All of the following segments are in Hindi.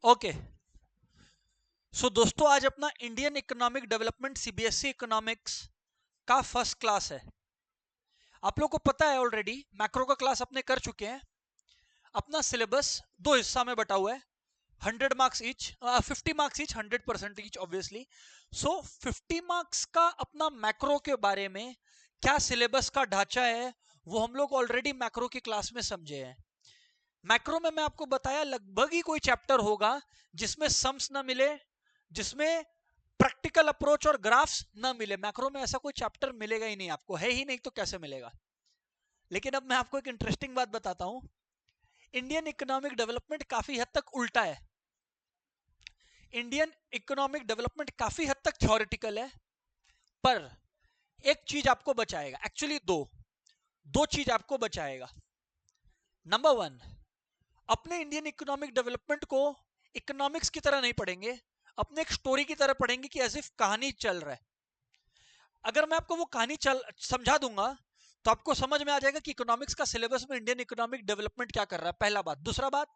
ओके सो दोस्तों, आज अपना Indian economic development CBSE economics का फर्स्ट क्लास है। आप लोग को पता है ऑलरेडी, मैक्रो का क्लास अपने कर चुके हैं। अपना सिलेबस दो हिस्सा में बटा हुआ है, 100 marks each, 50 marks each, 100% each obviously. So 50 marks का अपना मैक्रो के बारे में क्या सिलेबस का ढांचा है वो हम लोग ऑलरेडी मैक्रो की क्लास में समझे हैं। मैक्रो में मैं आपको बताया लगभग ही कोई चैप्टर होगा जिसमें सम्स ना मिले, जिसमें प्रैक्टिकल अप्रोच और ग्राफ्स ना मिले। मैक्रो में ऐसा कोई चैप्टर मिलेगा ही नहीं आपको, है ही नहीं तो कैसे मिलेगा। लेकिन अब मैं आपको एक इंटरेस्टिंग बात बताता हूं। इंडियन इकोनॉमिक डेवलपमेंट काफी हद तक उल्टा है। इंडियन इकोनॉमिक डेवलपमेंट काफी हद तक थ्योरेटिकल है, पर एक चीज आपको बचाएगा, एक्चुअली दो दो चीज आपको बचाएगा। नंबर वन, अपने इंडियन इकोनॉमिक डेवलपमेंट को इकोनॉमिक्स की तरह नहीं पढ़ेंगे, अपने एक स्टोरी की तरह पढ़ेंगे कि एज इफ कहानी चल रहा है। अगर मैं आपको वो कहानी चल समझा दूंगा तो आपको समझ में आ जाएगा कि इकोनॉमिक्स का सिलेबस में इंडियन इकोनॉमिक डेवलपमेंट क्या कर रहा है। पहला बात। दूसरा बात,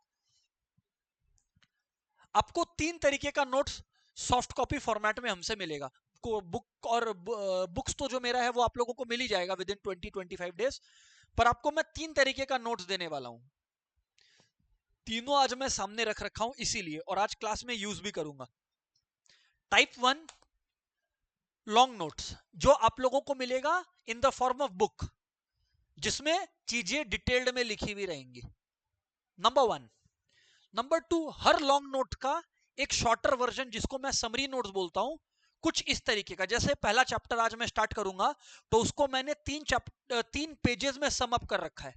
आपको 3 तरीके का नोट्स सॉफ्ट कॉपी फॉर्मेट में हमसे मिलेगा। को बुक और बुक्स तो जो मेरा है वो आप लोगों को मिल ही जाएगा विद इन 20-25 डेज, पर आपको मैं 3 तरीके का नोट्स देने वाला हूं। तीनों आज मैं सामने रख रखा हूं इसीलिए, और आज क्लास में यूज भी करूंगा। टाइप 1 लॉन्ग नोट्स, जो आप लोगों को मिलेगा in the form of book, जिसमें चीजें डिटेल्ड में लिखी हुई रहेंगी। नंबर 1। नंबर 2, हर लॉन्ग नोट का एक शॉर्टर वर्जन जिसको मैं समरी नोट्स बोलता हूं, कुछ इस तरीके का। जैसे पहला चैप्टर आज मैं स्टार्ट करूंगा तो उसको मैंने 3 पेजेस में सम अप कर रखा है।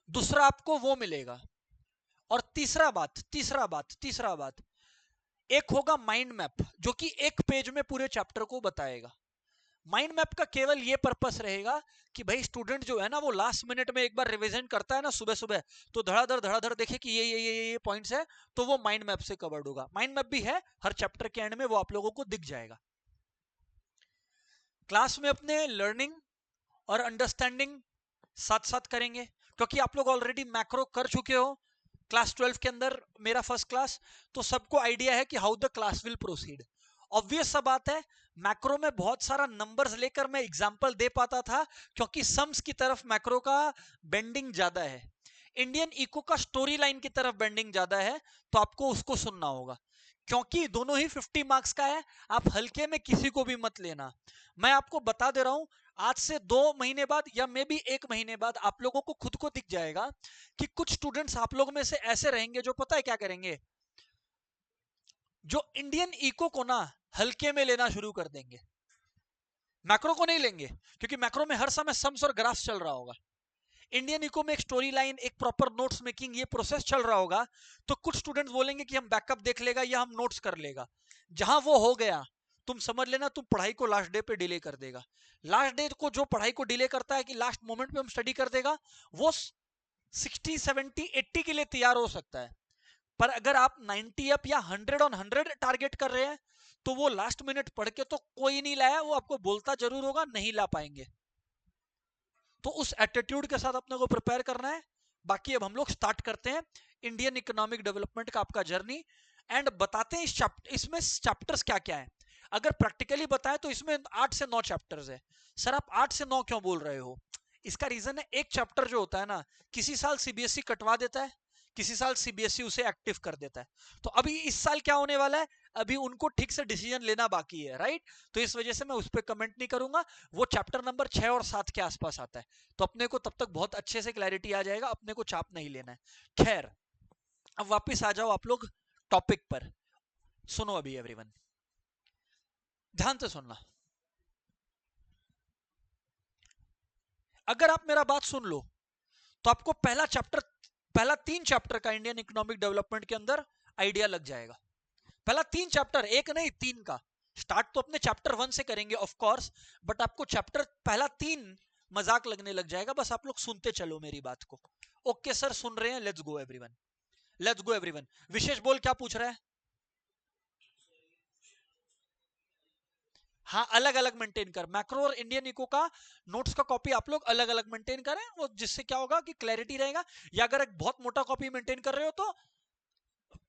दूसरा आपको वो मिलेगा। और तीसरा बात, एक होगा माइंड मैप, जो कि एक पेज में पूरे चैप्टर को बताएगा। माइंड मैप का केवल ये पर्पस रहेगा कि भाई स्टूडेंट जो है ना, वो लास्ट मिनट में एक बार रिवीजन करता है ना सुबह सुबह, तो धड़ाधड़ देखे कि ये पॉइंट्स है, तो वो माइंड मैप से कवर्ड होगा। माइंड मैप भी है हर चैप्टर के एंड में, वो आप लोगों को दिख जाएगा। क्लास में अपने लर्निंग और अंडरस्टैंडिंग साथ साथ करेंगे, क्योंकि आप लोग ऑलरेडी मैक्रो कर चुके हो क्लास 12 के अंदर, मेरा फर्स्ट क्लास, तो सबको आइडिया है कि how the class will proceed. Obvious सा बात है, मैक्रो में बहुत सारा नंबर्स लेकर मैं एग्जांपल दे पाता था, क्योंकि सम्स की तरफ मैक्रो का बेंडिंग ज्यादा है। इंडियन इको का स्टोरी लाइन की तरफ बेंडिंग ज्यादा है, तो आपको उसको सुनना होगा। क्योंकि दोनों ही 50 मार्क्स का है, आप हल्के में किसी को भी मत लेना। मैं आपको बता दे रहा हूं, आज से 2 महीने बाद या मे बी 1 महीने बाद आप लोगों को खुद को दिख जाएगा कि कुछ स्टूडेंट्स आप लोग में से ऐसे रहेंगे जो पता है क्या करेंगे, जो इंडियन इको को ना हल्के में लेना शुरू कर देंगे, मैक्रो को नहीं लेंगे, क्योंकि मैक्रो में हर समय सम्स और ग्राफ्स चल रहा होगा। इंडियन इको में एक स्टोरी लाइन, एक प्रॉपर नोट्स मेकिंग, ये प्रोसेस चल रहा होगा। तो कुछ स्टूडेंट्स बोलेंगे कि हम बैकअप देख लेगा या हम नोट्स कर लेगा। जहां वो हो गया, तुम समझ लेना तुम पढ़ाई को लास्ट डे पे डिले कर देगा। लास्ट डे को जो पढ़ाई को डिले करता है कि लास्ट मोमेंट पे हम स्टडी कर देगा, वो 60, 70, 80 के लिए तैयार हो सकता है। पर अगर आप 90 अप या 100 ऑन 100 टारगेट कर रहे हैं, तो वो लास्ट मिनट पढ़ के तो कोई नहीं लाया, वो आपको बोलता जरूर होगा नहीं ला पाएंगे। तो उस एटीट्यूड के साथ अपने को प्रिपेयर करना है। बाकी अब हम लोग स्टार्ट करते हैं इंडियन इकोनॉमिक डेवलपमेंट का आपका जर्नी, एंड बताते हैं इसमें चैप्टर्स क्या क्या है। अगर प्रैक्टिकली बताएं तो इसमें 8 से 9 चैप्टर्स है। सर आप 8 से 9 क्यों बोल रहे हो? इसका रीजन है, एक चैप्टर जो होता है ना, किसी साल सीबीएसई कटवा देता है, किसी साल सीबीएसई उसे एक्टिव कर देता है। तो अभी इस साल क्या होने वाला है, अभी उनको ठीक से डिसीजन लेना बाकी है, राइट? तो इस वजह से मैं उस पर कमेंट नहीं करूंगा। वो चैप्टर नंबर 6 और 7 के आसपास आता है, तो अपने को तब तक बहुत अच्छे से क्लैरिटी आ जाएगा, अपने को चाप नहीं लेना है। खैर, अब वापस आ जाओ आप लोग टॉपिक पर। सुनो अभी एवरीवन, ध्यान से सुनना। अगर आप मेरा बात सुन लो तो आपको पहला 3 चैप्टर का इंडियन इकोनॉमिक डेवलपमेंट के अंदर आइडिया लग जाएगा। पहला 3 चैप्टर, एक नहीं 3 का। स्टार्ट तो अपने चैप्टर 1 से करेंगे ऑफ कोर्स, बट आपको चैप्टर पहला 3 मजाक लगने लग जाएगा। बस आप लोग सुनते चलो मेरी बात को। ओके सर, सुन रहे हैं, let's go everyone, let's go everyone. Vishesh बोल, क्या पूछ रहा है? हाँ, अलग अलग मेंटेन कर, मैक्रो और इंडियन इको का नोट्स का कॉपी आप लोग अलग अलग मेंटेन करें, वो जिससे क्या होगा कि क्लैरिटी रहेगा। या अगर एक बहुत मोटा कॉपी मेंटेन कर रहे हो तो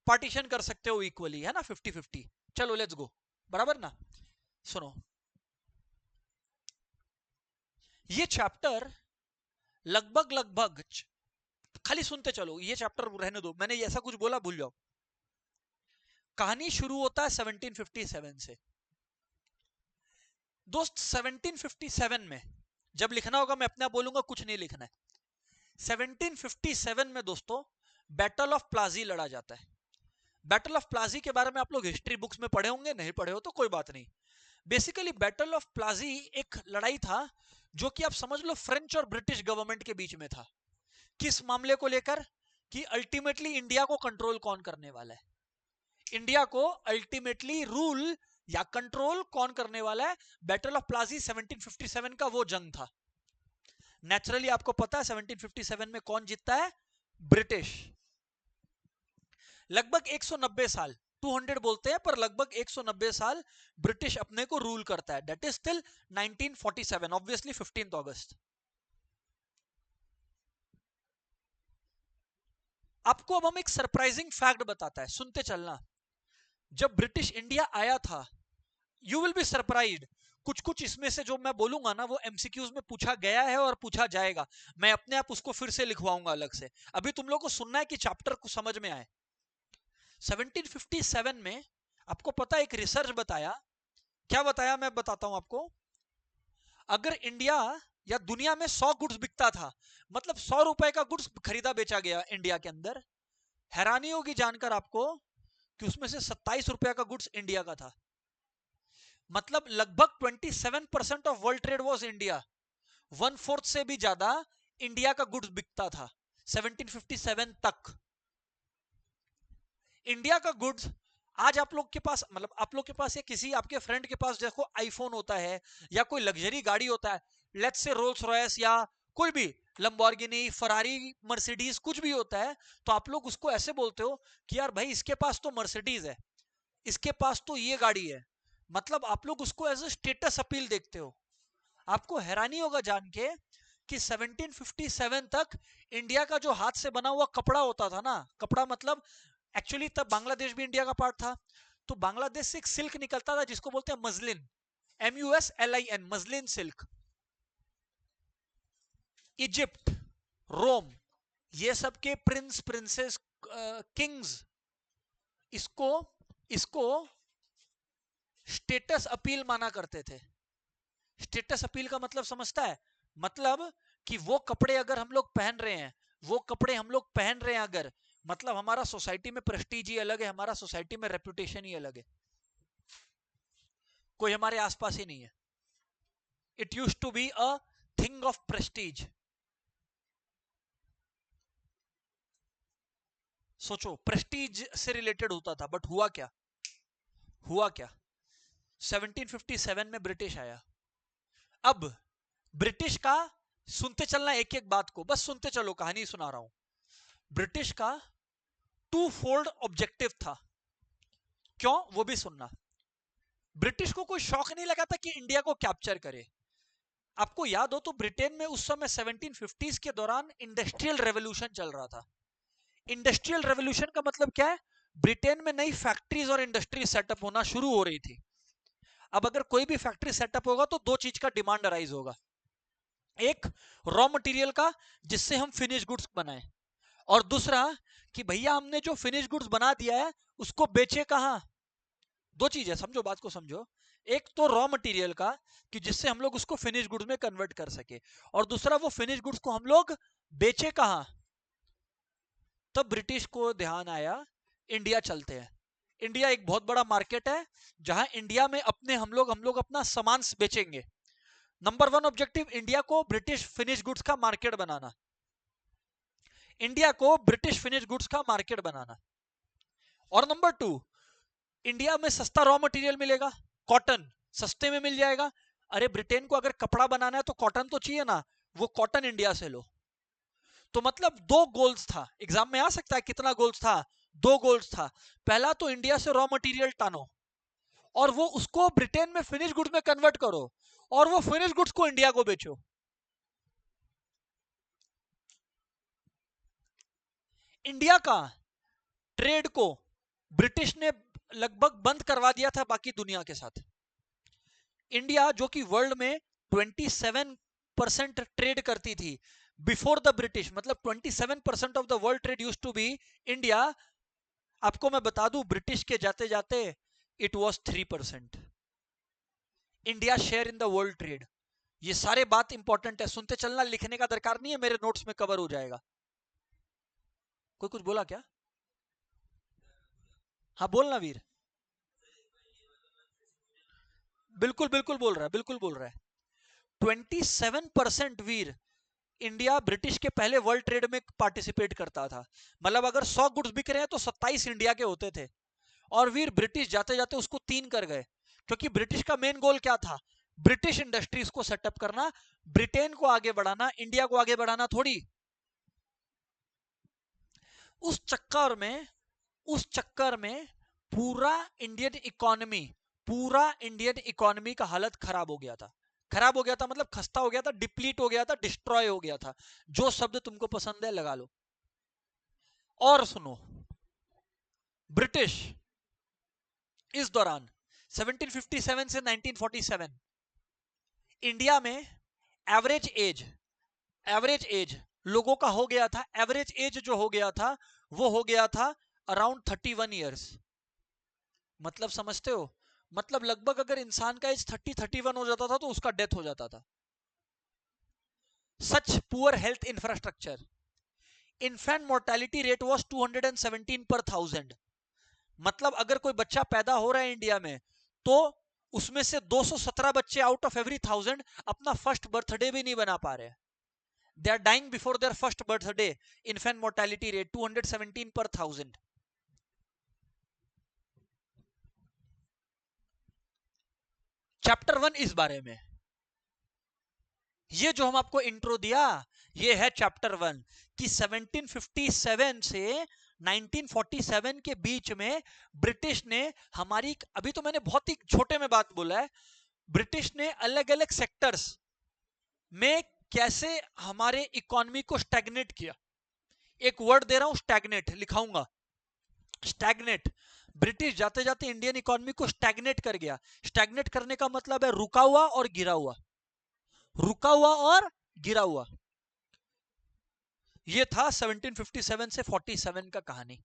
पार्टीशन कर सकते हो इक्वली, है ना, 50-50। चलो लेट्स गो, बराबर ना। सुनो, ये चैप्टर लगभग लगभग खाली सुनते चलो, ये चैप्टर रहने दो, मैंने ऐसा कुछ बोला भूल जाओ। कहानी शुरू होता है 1757 से। दोस्त 1757 में जब लिखना होगा मैं अपने आप बोलूंगा, कुछ नहीं लिखना है। 1757 में दोस्तों बैटल ऑफ प्लाजी लड़ा जाता है। बैटल ऑफ प्लाजी के बारे में आप लोग हिस्ट्री बुक्स में पढ़े होंगे, नहीं पढ़े हो तो कोई बात नहीं। बेसिकली बैटल ऑफ प्लाजी एक लड़ाई था जो कि आप समझ लो फ्रेंच और ब्रिटिश गवर्नमेंट के बीच में था। किस मामले को लेकर? कि अल्टीमेटली इंडिया को कंट्रोल कौन करने वाला है, इंडिया को अल्टीमेटली रूल या कंट्रोल कौन करने वाला है। बैटल ऑफ प्लाजी 1757 का वो जंग था। नेचुरली आपको पता है 1757 में कौन जीतता है? ब्रिटिश। लगभग 190 साल, 200 बोलते हैं पर लगभग 190 साल ब्रिटिश अपने को रूल करता है। दैट इज टिल 1947, ऑब्वियसली 15 अगस्त। आपको अब हम एक सरप्राइजिंग फैक्ट बताता है, सुनते चलना। जब ब्रिटिश इंडिया आया था, यू विल बी सरप्राइज्ड, कुछ कुछ इसमें से जो मैं बोलूंगा ना वो एमसीक्यूज में पूछा गया है और पूछा जाएगा। मैं अपने आप उसको फिर से लिखवाऊंगा अलग से। अभी तुम लोग को सुनना है कि चैप्टर को समझ में आए। 1757 में आपको पता है एक रिसर्च बताया, क्या बताया मैं बताता हूं आपको। अगर इंडिया या दुनिया में 100 गुड्स बिकता था, मतलब 100 रुपए का गुड्स खरीदा बेचा गया इंडिया के अंदर, हैरानी होगी जानकर आपको कि उसमें से 27 रुपए का गुड्स इंडिया का था। मतलब लगभग 27% of world trade was India. 1/4 से भी ज्यादा इंडिया का गुड्स बिकता था 1757 तक। इंडिया का गुड्स आज आप लोग के पास, मतलब आप लोग के पास या किसी आपके फ्रेंड के पास देखो आईफोन होता है या कोई लग्जरी गाड़ी होता है, लेट्स से रोल्स रॉयस या कोई भी लंबोर्गिनी, फरारी, मर्सिडीज कुछ भी होता है, तो आप लोग उसको ऐसे बोलते हो कि यार भाई इसके पास तो मर्सिडीज है, इसके पास तो ये गाड़ी है। मतलब आप लोग उसको एज ए स्टेटस अपील देखते हो। आपको हैरानी होगा जान के कि 1757 तक इंडिया का जो हाथ से बना हुआ कपड़ा होता था ना, कपड़ा मतलब एक्चुअली तब बांग्लादेश भी इंडिया का पार्ट था, तो बांग्लादेश से एक सिल्क निकलता था जिसको बोलते हैं muslin, MUSLIN, muslin silk. Egypt, Rome, ये सब के प्रिंस, प्रिंसेस, किंग्स इसको इसको स्टेटस अपील माना करते थे। स्टेटस अपील का मतलब समझता है? मतलब कि वो कपड़े अगर हम लोग पहन रहे हैं, वो कपड़े हम लोग पहन रहे हैं अगर, मतलब हमारा सोसाइटी में प्रेस्टीज ही अलग है, हमारा सोसाइटी में रेपुटेशन ही अलग है, कोई हमारे आसपास ही नहीं है। It use to be a thing of prestige. सोचो प्रेस्टीज से रिलेटेड होता था, बट हुआ क्या? हुआ क्या? 1757 में ब्रिटिश आया। अब ब्रिटिश का, सुनते चलना एक एक बात को, बस सुनते चलो, कहानी सुना रहा हूं। ब्रिटिश का टू फोल्ड ऑब्जेक्टिव था। क्यों वो भी सुनना। ब्रिटिश को कोई शौक नहीं लगा था कि इंडिया को कैप्चर करे। आपको याद हो तो ब्रिटेन में उस समय 1750s के दौरान इंडस्ट्रियल रेवोल्यूशन चल रहा था। इंडस्ट्रियल रेवोल्यूशन का मतलब क्या है? ब्रिटेन में नई फैक्ट्रीज और इंडस्ट्री सेटअप होना शुरू हो रही थी। अब अगर कोई भी फैक्ट्री सेटअप होगा तो दो चीज का डिमांड अराइज होगा। एक, रॉ मटेरियल का जिससे हम फिनिश गुड्स बनाएं, और दूसरा कि भैया हमने जो फिनिश गुड्स बना दिया है उसको बेचे कहां। दो चीज है, समझो बात को समझो। एक तो रॉ मटेरियल का कि जिससे हम लोग उसको फिनिश गुड्स में कन्वर्ट कर सके, और दूसरा वो फिनिश गुड्स को हम लोग बेचे कहां। तब ब्रिटिश को ध्यान आया इंडिया चलते हैं। इंडिया एक बहुत बड़ा मार्केट है जहां इंडिया में हम लोग अपना सामान बेचेंगे। नंबर 1 ऑब्जेक्टिव इंडिया को ब्रिटिश फिनिश गुड्स का मार्केट बनाना। इंडिया को ब्रिटिश फिनिश गुड्स का मार्केट बनाना। और नंबर 2, इंडिया में सस्ता रॉ मटेरियल मिलेगा, कॉटन सस्ते में मिल जाएगा। अरे ब्रिटेन को अगर कपड़ा बनाना है तो कॉटन तो चाहिए ना, वो कॉटन इंडिया से लो। तो मतलब दो गोल्स था, एग्जाम में आ सकता है कितना गोल्स था? दो गोल्स था। पहला तो इंडिया से रॉ मटेरियल टानो और वो उसको ब्रिटेन में फिनिश गुड्स में कन्वर्ट करो, और वो फिनिश गुड्स को इंडिया को बेचो। इंडिया का ट्रेड को ब्रिटिश ने लगभग बंद करवा दिया था बाकी दुनिया के साथ। इंडिया जो कि वर्ल्ड में 27% ट्रेड करती थी बिफोर द ब्रिटिश, मतलब 27% of the world trade used to be India. आपको मैं बता दूं ब्रिटिश के जाते जाते it was 3% India share in the world trade. ये सारे बात इंपॉर्टेंट है, सुनते चलना, लिखने का दरकार नहीं है, मेरे नोट्स में कवर हो जाएगा। कोई कुछ बोला क्या? हाँ बोलना वीर। बिल्कुल बिल्कुल बोल रहा है, बिल्कुल बोल रहा है। 27% वीर इंडिया ब्रिटिश के पहले वर्ल्ड ट्रेड में पार्टिसिपेट करता था। मतलब अगर 100 गुड्स बिक रहे हैं तो 27 इंडिया के होते थे। और वीर ब्रिटिश जाते जाते उसको 3 कर गए, क्योंकि ब्रिटिश का मेन गोल क्या था? ब्रिटिश इंडस्ट्रीज को सेटअप करना, ब्रिटेन को आगे बढ़ाना, इंडिया को आगे बढ़ाना थोड़ी। उस चक्कर में उस चक्कर में पूरा इंडियन इकोनॉमी पूरा इंडियन इकोनॉमी का हालत खराब हो गया था। खराब हो गया था मतलब खस्ता हो गया था, डिप्लीट हो गया था, डिस्ट्रॉय हो गया था। जो शब्द तुमको पसंद है लगा लो। और सुनो, ब्रिटिश इस दौरान 1757 से 1947 इंडिया में एवरेज एज लोगों का हो गया था, एवरेज एज जो हो गया था वो हो गया था अराउंड 31 ईयर्स। मतलब समझते हो? मतलब लगभग अगर इंसान का एज 31 हो जाता था तो उसका डेथ हो जाता था। Such poor health infrastructure. Infant mortality rate was 217 पर 1000। मतलब अगर कोई बच्चा पैदा हो रहा है इंडिया में तो उसमें से 217 बच्चे आउट ऑफ एवरी 1000 अपना फर्स्ट बर्थडे भी नहीं बना पा रहे। They are dying before their first birthday. Infant mortality rate 217 पर 1000। चैप्टर 1 इस बारे में। ये जो हम आपको इंट्रो दिया ये है चैप्टर 1 कि 1757 से 1947 के बीच में ब्रिटिश ने हमारी, अभी तो मैंने बहुत ही छोटे में बात बोला है, ब्रिटिश ने अलग अलग सेक्टर्स में कैसे हमारे इकोनॉमी को स्टैग्नेट किया। एक वर्ड दे रहा हूं, स्टैग्नेट लिखाऊंगा, स्टैग्नेट। ब्रिटिश जाते जाते इंडियन इकोनॉमी को स्टैग्नेट कर गया। स्टैग्नेट करने का मतलब है रुका हुआ और गिरा हुआ, रुका हुआ और गिरा हुआ। ये था 1757 से 47 का कहानी।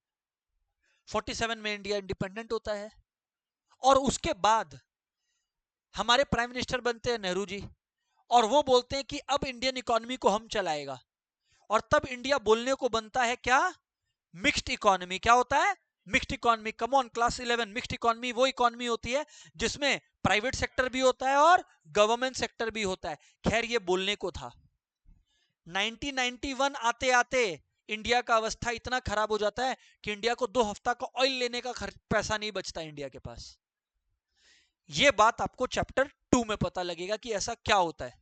47 में इंडिया इंडिपेंडेंट होता है और उसके बाद हमारे प्राइम मिनिस्टर बनते हैं नेहरू जी, और वो बोलते हैं कि अब इंडियन इकोनॉमी को हम चलाएगा। और तब इंडिया बोलने को बनता है क्या? Mixed economy. क्या होता है? Mixed economy. Come on class 11। Mixed economy वो इकोनॉमी होती है जिसमें प्राइवेट सेक्टर भी होता है और गवर्नमेंट सेक्टर भी होता है। खैर ये बोलने को था। 1991 आते आते इंडिया का अवस्था इतना खराब हो जाता है कि इंडिया को 2 हफ्ता का ऑयल लेने का पैसा नहीं बचता इंडिया के पास। ये बात आपको चैप्टर 2 में पता लगेगा कि ऐसा क्या होता है।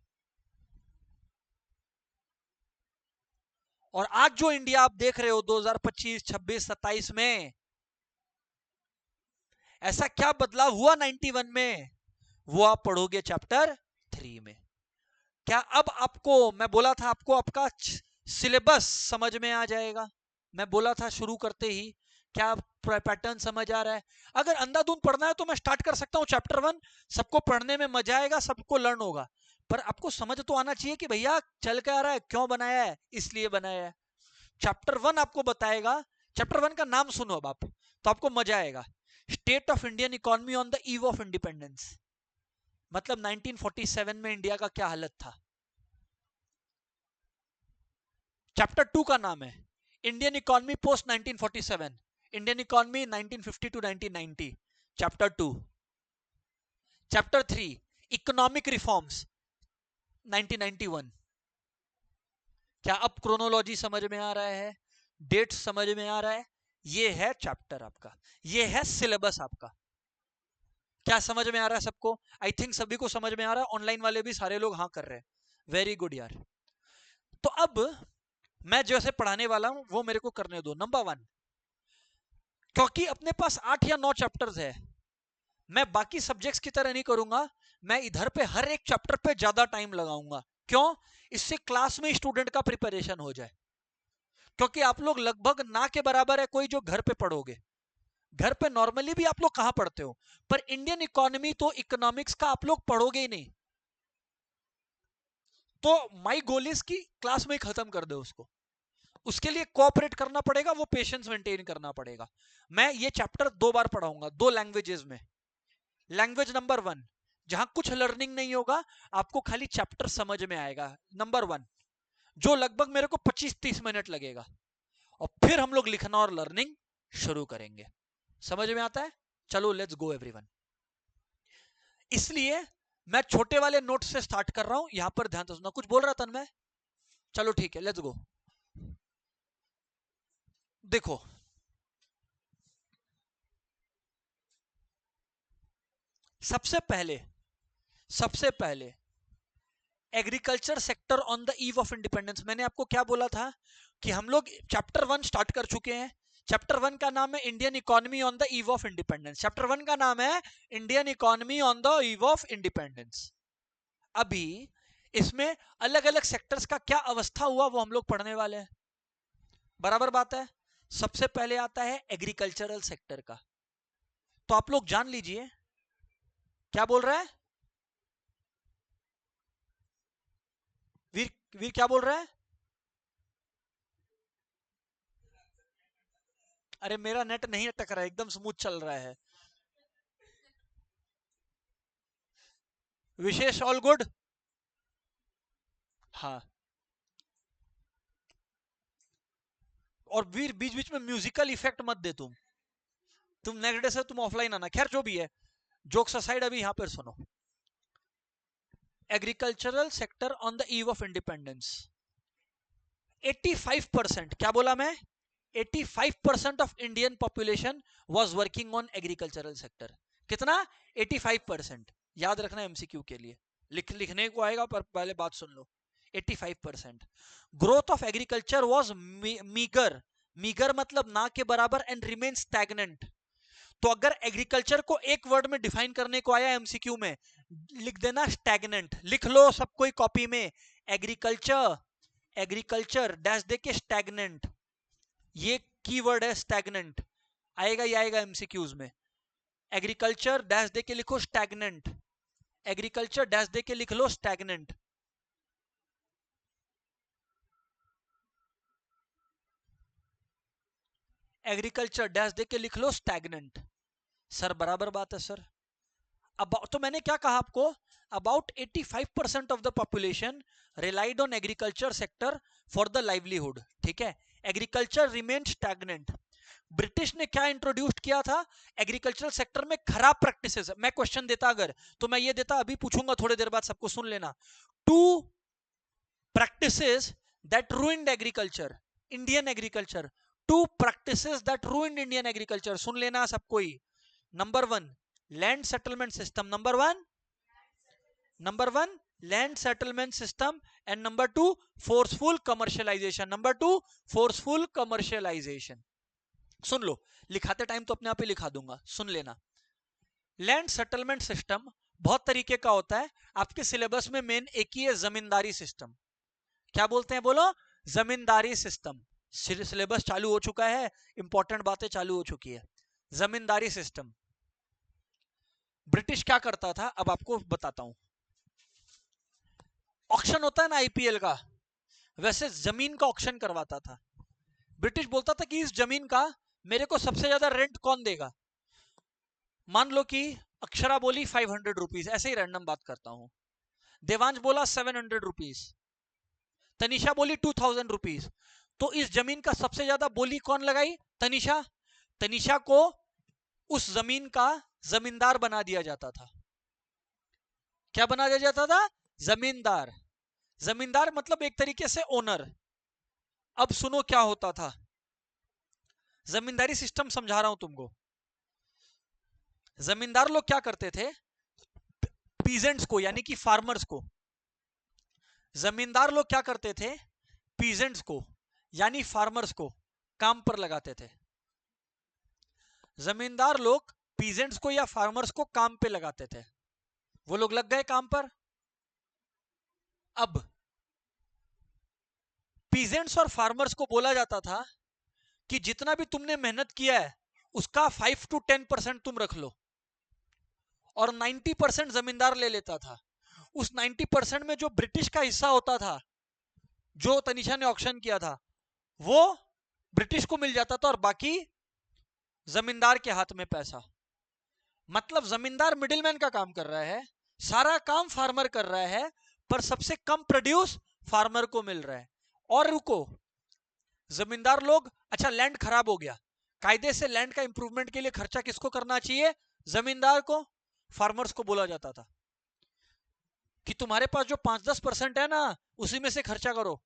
और आज जो इंडिया आप देख रहे हो 2025, 26, 27 में, ऐसा क्या बदलाव हुआ 91 में, वो आप पढ़ोगे चैप्टर 3 में। क्या अब आपको, मैं बोला था आपको आपका सिलेबस समझ में आ जाएगा, मैं बोला था शुरू करते ही। क्या पैटर्न समझ आ रहा है? अगर अंधाधुंध पढ़ना है तो मैं स्टार्ट कर सकता हूं चैप्टर 1, सबको पढ़ने में मजा आएगा, सबको लर्न होगा। पर आपको समझ तो आना चाहिए कि भैया चल क्या रहा है, क्यों बनाया है, इसलिए बनाया है। चैप्टर 1 आपको बताएगा। चैप्टर 1 का नाम सुनो अब आप, तो आपको मजा आएगा। State of Indian economy on the eve of independence. मतलब 1947 में इंडिया का क्या हालत था। चैप्टर 2 का नाम है Indian economy post 1947, Indian economy 1950 to 1990, chapter 2। Chapter 3 economic reforms 1991। क्या अब क्रोनोलॉजी समझ में आ रहा है, डेट समझ में आ रहा है? ये है चैप्टर आपका, ये है सिलेबस आपका। क्या समझ में आ रहा है सबको? आई थिंक सभी को समझ में आ रहा है, ऑनलाइन वाले भी सारे लोग हाँ कर रहे हैं। वेरी गुड यार। तो अब मैं जैसे पढ़ाने वाला हूं वो मेरे को करने दो। नंबर 1, क्योंकि अपने पास 8 या 9 चैप्टर्स है, मैं बाकी सब्जेक्ट्स की तरह नहीं करूंगा। मैं इधर पे हर एक चैप्टर पे ज्यादा टाइम लगाऊंगा। क्यों? इससे क्लास में स्टूडेंट का प्रिपरेशन हो जाए। क्योंकि आप लोग लगभग ना के बराबर है कोई जो घर पे पढ़ोगे। घर पे नॉर्मली भी आप लोग कहां पढ़ते हो, पर इंडियन इकोनॉमी तो इकोनॉमिक्स का आप लोग पढ़ोगे ही नहीं। तो माई गोल इज की क्लास में ही खत्म कर दो उसको। उसके लिए कोऑपरेट करना पड़ेगा, वो पेशेंस मेंटेन करना पड़ेगा। मैं ये चैप्टर 2 बार पढ़ाऊंगा, 2 लैंग्वेजेस में। लैंग्वेज नंबर 1, जहां कुछ लर्निंग नहीं होगा, आपको खाली चैप्टर समझ में आएगा, नंबर 1, जो लगभग मेरे को 25-30 मिनट लगेगा। और फिर हम लोग लिखना और लर्निंग शुरू करेंगे। समझ में आता है? चलो लेट्स गो एवरीवन। इसलिए मैं छोटे वाले नोट से स्टार्ट कर रहा हूं, यहां पर ध्यान से सुनना। कुछ बोल रहा था मैं? चलो ठीक है, लेट्स गो। देखो, सबसे पहले agriculture sector on the eve of independence. मैंने आपको क्या बोला था कि हम लोग चैप्टर 1 स्टार्ट कर चुके हैं। चैप्टर 1 का नाम है Indian economy on the eve of independence. Chapter 1 का नाम है Indian economy on the eve of independence. अभी इसमें अलग अलग सेक्टर्स का क्या अवस्था हुआ वो हम लोग पढ़ने वाले हैं। बराबर बात है। सबसे पहले आता है एग्रीकल्चरल सेक्टर का। तो आप लोग जान लीजिए क्या बोल रहा है वीर। वीर क्या बोल रहा है? अरे मेरा नेट नहीं अटक रहा है, एकदम स्मूथ चल रहा है। विशेष ऑल गुड? हाँ। और वीर बीच बीच में म्यूजिकल इफेक्ट मत दे तुम नेक्स्ट डे से तुम ऑफलाइन आना। खैर जो भी है, जोक्स असाइड, अभी यहां पर सुनो। Agricultural sector on the eve of independence. 85%, क्या बोला मैं? 85% of Indian population was working on agricultural sector. कितना? 85%। याद रखना एमसीक्यू के लिए, लिखने को आएगा, पर पहले बात सुन लो। 85%। Growth of agriculture was meagre. Meagre मतलब ना के बराबर, एंड रिमेन स्टैग्नेंट। तो अगर एग्रीकल्चर को एक वर्ड में डिफाइन करने को आया एमसीक्यू में, लिख देना स्टैग्नेंट। लिख लो सब कोई कॉपी में, एग्रीकल्चर, एग्रीकल्चर डैश दे के स्टैग्नेंट। ये कीवर्ड है स्टैग्नेंट, आएगा ही आएगा एमसीक्यूज में। एग्रीकल्चर डैश दे के लिखो स्टैग्नेंट, एग्रीकल्चर डैश दे के लिख लो स्टैग्नेंट। एग्रीकल्चर डैश दे के लिख लो स्टैग्नेंट। सर बराबर बात है सर। अब तो मैंने क्या कहा आपको? About 85% of the population relied on agriculture sector for the livelihood. ठीक है, एग्रीकल्चर रिमेन स्टैग्नेंट। ब्रिटिश ने क्या इंट्रोड्यूस किया था एग्रीकल्चरल सेक्टर में? खराब प्रैक्टिसेस। मैं क्वेश्चन देता अगर, तो मैं ये देता, अभी पूछूंगा थोड़ी देर बाद, सबको सुन लेना। 2 practices that ruined agriculture, Indian agriculture. 2 practices that ruined Indian agriculture, सुन लेना सबको ही। Number 1, land settlement system. Number one land settlement system, and number 2 forceful commercialisation. Number 2 forceful commercialisation. सुन लो, लिखाते टाइम तो अपने आप ही लिखा दूंगा, सुन लेना। लैंड सेटलमेंट सिस्टम बहुत तरीके का होता है। आपके सिलेबस में मेन एक ही है, जमींदारी सिस्टम। क्या बोलते हैं बोलो? जमींदारी सिस्टम। सिलेबस चालू हो चुका है, इंपॉर्टेंट बातें चालू हो चुकी है। जमींदारी सिस्टम। ब्रिटिश क्या करता था, अब आपको बताता हूं। ऑक्शन होता है ना आईपीएल का, वैसे जमीन का ऑक्शन करवाता था। ब्रिटिश बोलता था कि इस जमीन का मेरे को सबसे ज्यादा रेंट कौन देगा। मान लो कि अक्षरा बोली 500 रुपीज, ऐसे ही रैंडम बात करता हूं। देवांश बोला 700 रुपीज, तनिषा बोली 2000 रुपीज। तो इस जमीन का सबसे ज्यादा बोली कौन लगाई? तनिषा। तनिषा को उस जमीन का जमींदार बना दिया जाता था। क्या बना दिया जाता था? जमींदार। जमींदार मतलब एक तरीके से ओनर। अब सुनो क्या होता था। जमींदारी सिस्टम समझा रहा हूं तुमको। जमींदार लोग क्या करते थे, पीजेंट्स को यानी कि फार्मर्स को, जमींदार लोग क्या करते थे, पीजेंट्स को यानी फार्मर्स को काम पर लगाते थे। जमींदार लोग पीजेंट्स को या फार्मर्स को काम पे लगाते थे। वो लोग लग गए काम पर। अब पीजेंट्स और फार्मर्स को बोला जाता था कि जितना भी तुमने मेहनत किया है उसका 5 to 10% तुम रख लो, और 90% जमींदार ले लेता था। उस 90% में जो ब्रिटिश का हिस्सा होता था, जो तनिषा ने ऑक्शन किया था, वो ब्रिटिश को मिल जाता था, और बाकी जमींदार के हाथ में पैसा। मतलब जमींदार मिडिलमैन का काम कर रहा है, सारा काम फार्मर कर रहा है, पर सबसे कम प्रोड्यूस फार्मर को मिल रहा है। और रुको, जमींदार लोग, अच्छा लैंड खराब हो गया, कायदे से लैंड का इंप्रूवमेंट के लिए खर्चा किसको करना चाहिए? जमींदार को। फार्मर्स को बोला जाता था कि तुम्हारे पास जो 5-10% है ना, उसी में से खर्चा करो।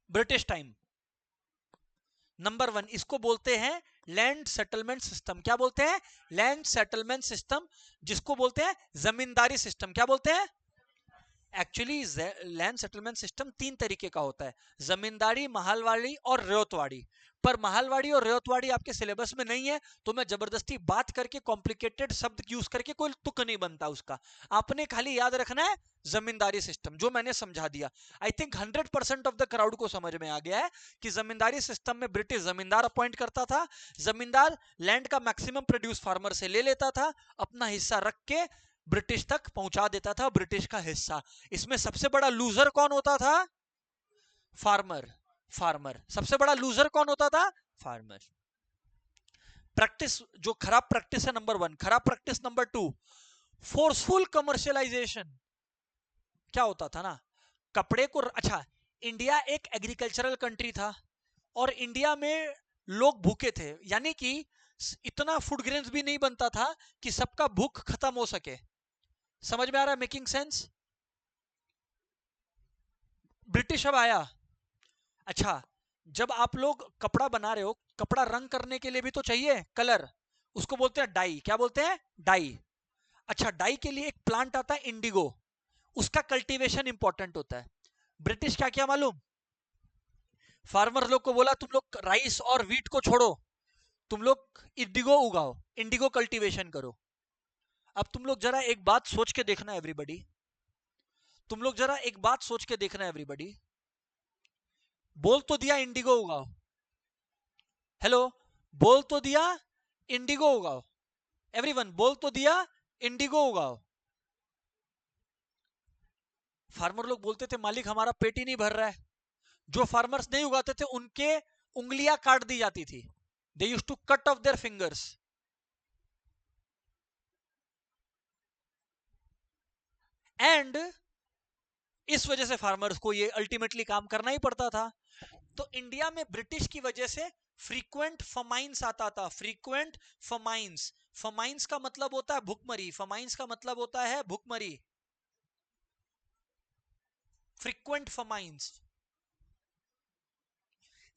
ब्रिटिश टाइम नंबर 1, इसको बोलते हैं लैंड सेटलमेंट सिस्टम। क्या बोलते हैं? लैंड सेटलमेंट सिस्टम, जिसको बोलते हैं जमींदारी सिस्टम। क्या बोलते हैं? एक्चुअली लैंड सेटलमेंट सिस्टम 3 तरीके का होता है, जमींदारी, महालवाड़ी और रेतवाड़ी। पर महालवाड़ी और रेतवाड़ी आपके सिलेबस में नहीं है, तो मैं जबरदस्ती बात करके कॉम्प्लिकेटेड शब्द यूज करके कोई तुक नहीं बनता उसका। आपने खाली याद रखना है जमींदारी सिस्टम, जो मैंने समझा दिया। I think 100% of the crowd को समझ में आ गया है कि जमींदारी सिस्टम में ब्रिटिश जमींदार अपॉइंट करता था, जमींदार लैंड का मैक्सिमम प्रोड्यूस फार्मर से ले लेता था, अपना हिस्सा रख के ब्रिटिश तक पहुंचा देता था ब्रिटिश का हिस्सा। इसमें सबसे बड़ा लूजर कौन होता था? फार्मर। फार्मर सबसे बड़ा लूजर कौन होता था? फार्मर। प्रैक्टिस, जो खराब प्रैक्टिस है नंबर 1, खराब प्रैक्टिस नंबर 2, फोर्सफुल कमर्शियलाइजेशन। क्या होता था ना, कपड़े को, अच्छा इंडिया एक एग्रीकल्चरल कंट्री था, और इंडिया में लोग भूखे थे, यानी कि इतना फूड ग्रेन्स भी नहीं बनता था कि सबका भूख खत्म हो सके। समझ में आ रहा है? Making sense? ब्रिटिश अब आया, अच्छा जब आप लोग कपड़ा बना रहे हो, कपड़ा रंग करने के लिए भी तो चाहिए कलर, उसको बोलते हैं डाई। क्या बोलते हैं? डाई। अच्छा डाई के लिए एक प्लांट आता है इंडिगो, उसका कल्टीवेशन इंपॉर्टेंट होता है। ब्रिटिश क्या किया मालूम? फार्मर लोग को बोला तुम लोग राइस और वीट को छोड़ो, तुम लोग इंडिगो उगाओ, इंडिगो कल्टीवेशन करो। अब तुम लोग जरा एक बात सोच के देखना एवरीबॉडी, तुम लोग जरा एक बात सोच के देखना एवरीबॉडी, बोल तो दिया इंडिगो उगाओ, हेलो, बोल तो दिया इंडिगो उगाओ, एवरीवन बोल तो दिया इंडिगो उगाओ। फार्मर लोग बोलते थे मालिक हमारा पेट ही नहीं भर रहा है। जो फार्मर्स नहीं उगाते थे उनके उंगलियां काट दी जाती थी, they used to cut off their fingers. And इस वजह से फार्मर्स को ये अल्टीमेटली काम करना ही पड़ता था। तो इंडिया में ब्रिटिश की वजह से फ्रीक्वेंट फमाइंस आता था, फ्रीक्वेंट फमाइंस। फमाइंस का मतलब होता है भुखमरी, फमाइंस का मतलब होता है भुखमरी, फ्रीक्वेंट फमाइंस।